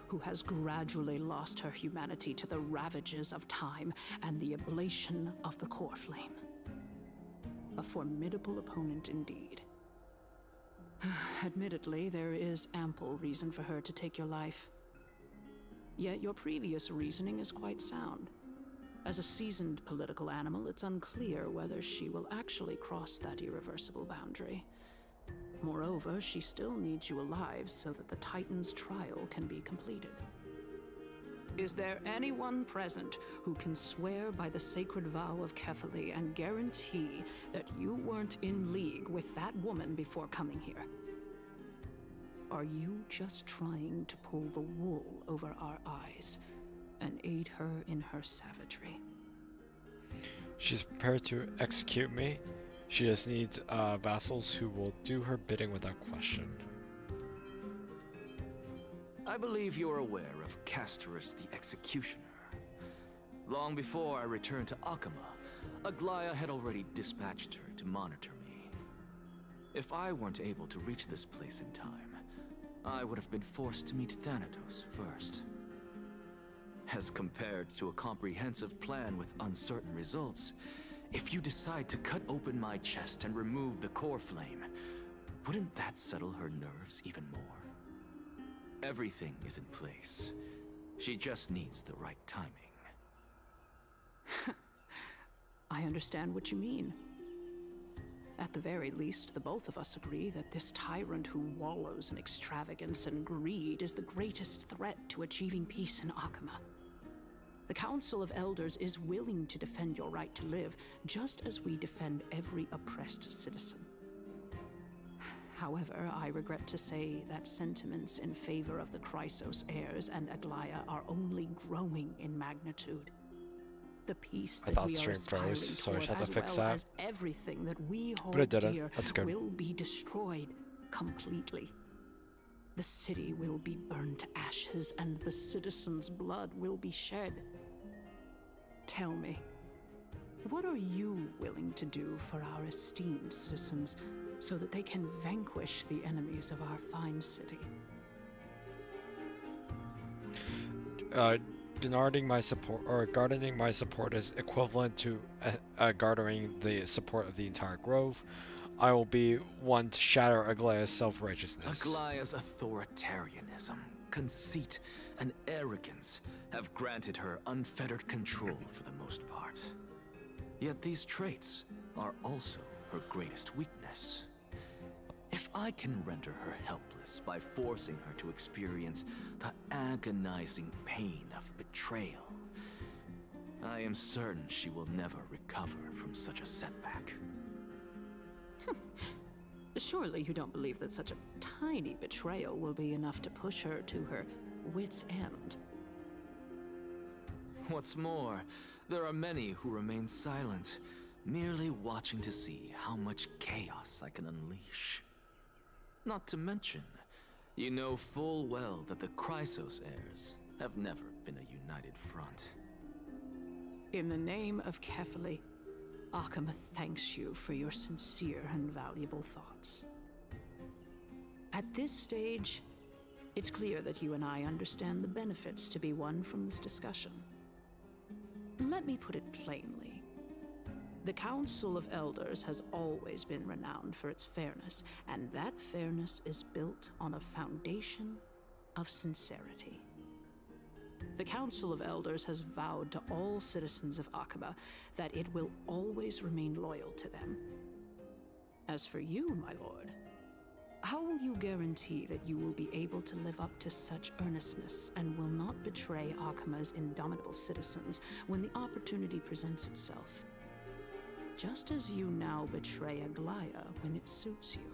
who has gradually lost her humanity to the ravages of time and the ablation of the core flame. A formidable opponent indeed. Admittedly, there is ample reason for her to take your life. Yet your previous reasoning is quite sound. As a seasoned political animal, it's unclear whether she will actually cross that irreversible boundary. Moreover, she still needs you alive so that the Titan's trial can be completed. Is there anyone present who can swear by the sacred vow of Kefali and guarantee that you weren't in league with that woman before coming here? Are you just trying to pull the wool over our eyes and aid her in her savagery? She's prepared to execute me. She just needs vassals who will do her bidding without question. I believe you're aware of Castorus the Executioner. Long before I returned to Akama, Aglaya had already dispatched her to monitor me. If I weren't able to reach this place in time, I would have been forced to meet Thanatos first. As compared to a comprehensive plan with uncertain results, if you decide to cut open my chest and remove the core flame, wouldn't that settle her nerves even more? Everything is in place. She just needs the right timing. I understand what you mean. At the very least, the both of us agree that this tyrant who wallows in extravagance and greed is the greatest threat to achieving peace in Akama. The Council of Elders is willing to defend your right to live, just as we defend every oppressed citizen. However, I regret to say that sentiments in favor of the Chrysos heirs and Aglaya are only growing in magnitude. The peace that we are aspiring toward, as well as everything that we hold dear, will be destroyed completely. The city will be burned to ashes, and the citizens' blood will be shed. Tell me, what are you willing to do for our esteemed citizens so that they can vanquish the enemies of our fine city? Guarding my support is equivalent to garnering the support of the entire grove. I will be one to shatter Aglaya's self-righteousness. Aglaya's authoritarianism, conceit, and arrogance have granted her unfettered control for the most part. Yet these traits are also her greatest weakness. If I can render her helpless by forcing her to experience the agonizing pain of betrayal, I am certain she will never recover from such a setback. Surely you don't believe that such a tiny betrayal will be enough to push her to her wit's end. What's more, there are many who remain silent, merely watching to see how much chaos I can unleash. Not to mention, you know full well that the Chrysos heirs have never been a united front. In the name of Kefali, Akama thanks you for your sincere and valuable thoughts. At this stage, It's clear that you and I understand the benefits to be won from this discussion. Let me put it plainly. The Council of Elders has always been renowned for its fairness, and that fairness is built on a foundation of sincerity. The Council of Elders has vowed to all citizens of Akaba that it will always remain loyal to them. As for you, my lord, how will you guarantee that you will be able to live up to such earnestness and will not betray Akama's indomitable citizens when the opportunity presents itself? Just as you now betray Aglaya when it suits you.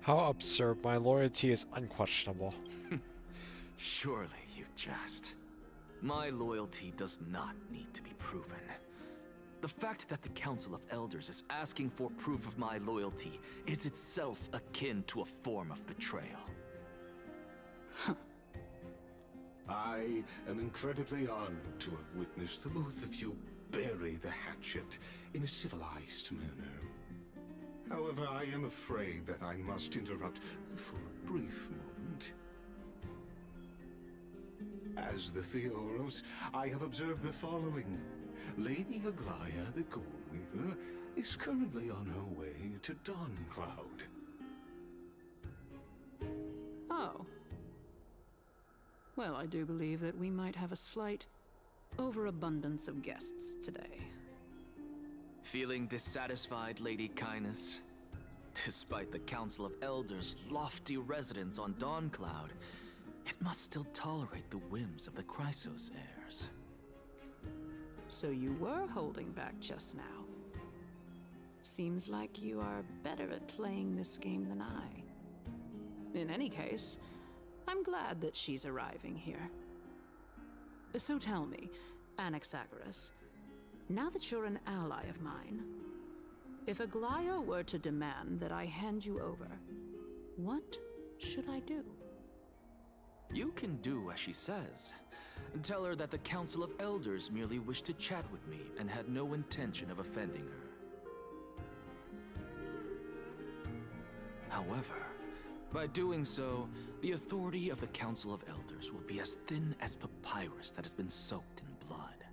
How absurd. My loyalty is unquestionable. Surely you jest. My loyalty does not need to be proven. The fact that the Council of Elders is asking for proof of my loyalty is itself akin to a form of betrayal. I am incredibly honored to have witnessed the both of you bury the hatchet in a civilized manner. However, I am afraid that I must interrupt for a brief moment. As the Theoros, I have observed the following. Lady Aglaya, the Goldweaver, is currently on her way to Dawncloud. Oh. Well, I do believe that we might have a slight overabundance of guests today. Feeling dissatisfied, Lady Kindness? Despite the Council of Elders' lofty residence on Dawncloud, it must still tolerate the whims of the Chrysos heirs. So you were holding back just now. Seems like you are better at playing this game than I. In any case, I'm glad that she's arriving here. So tell me, Anaxagoras, now that you're an ally of mine, if Aglaya were to demand that I hand you over, what should I do? You can do as she says. Tell her that the Council of Elders merely wished to chat with me and had no intention of offending her. However, by doing so, the authority of the Council of Elders will be as thin as papyrus that has been soaked in blood.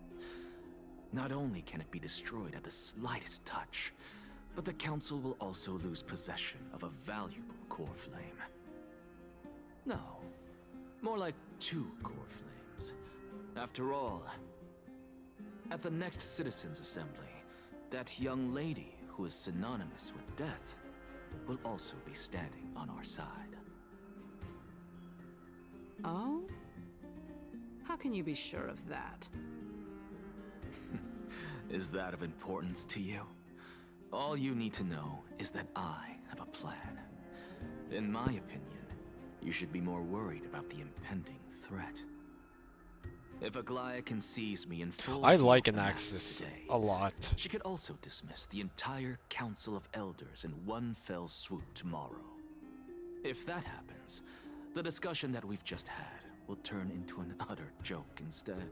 Not only can it be destroyed at the slightest touch, but the Council will also lose possession of a valuable core flame. No, more like 2 core flames. After all, at the next Citizens' Assembly, that young lady who is synonymous with death will also be standing on our side. Oh? How can you be sure of that? Is that of importance to you? All you need to know is that I have a plan. In my opinion, you should be more worried about the impending threat. If Aglaya can seize me in full... I like Anaxis a lot. She could also dismiss the entire Council of Elders in one fell swoop tomorrow. If that happens, the discussion that we've just had will turn into an utter joke instead.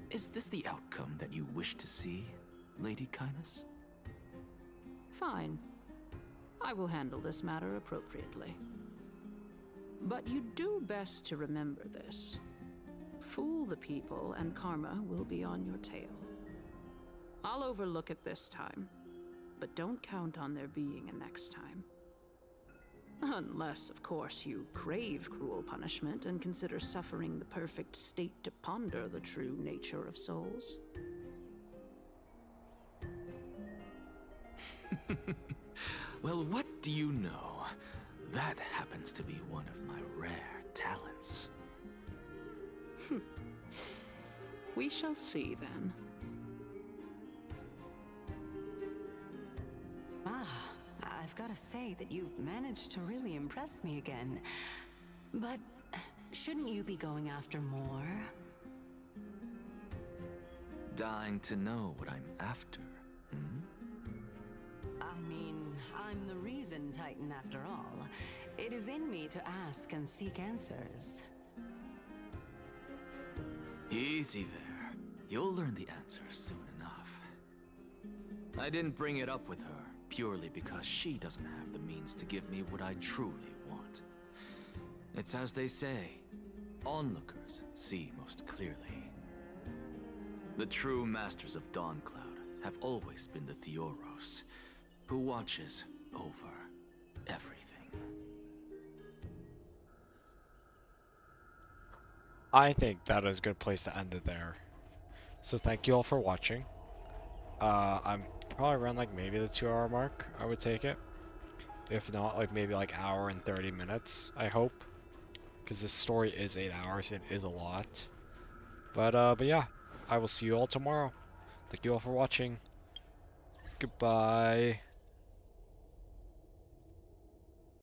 Is this the outcome that you wish to see, Lady Kindness? Fine. I will handle this matter appropriately. But you do best to remember this. Fool the people and karma will be on your tail. I'll overlook it this time, but don't count on there being a next time. Unless, of course, you crave cruel punishment and consider suffering the perfect state to ponder the true nature of souls. Well, what do you know? That happens to be one of my rare talents. We shall see then. I've got to say that you've managed to really impress me again. But shouldn't you be going after more? Dying to know what I'm after, I mean, I'm the reason Titan after all. It is in me to ask and seek answers. Easy there. You'll learn the answers soon enough. I didn't bring it up with her purely because she doesn't have the means to give me what I truly want. It's as they say, onlookers see most clearly. The true masters of Dawncloud have always been the Theoros, who watches over everything. I think that is a good place to end it there. So thank you all for watching. I'm probably around like maybe the 2-hour mark, I would take it. If not, like maybe like hour and 30 minutes, I hope. Because this story is 8 hours, it is a lot. But yeah, I will see you all tomorrow. Thank you all for watching. Goodbye.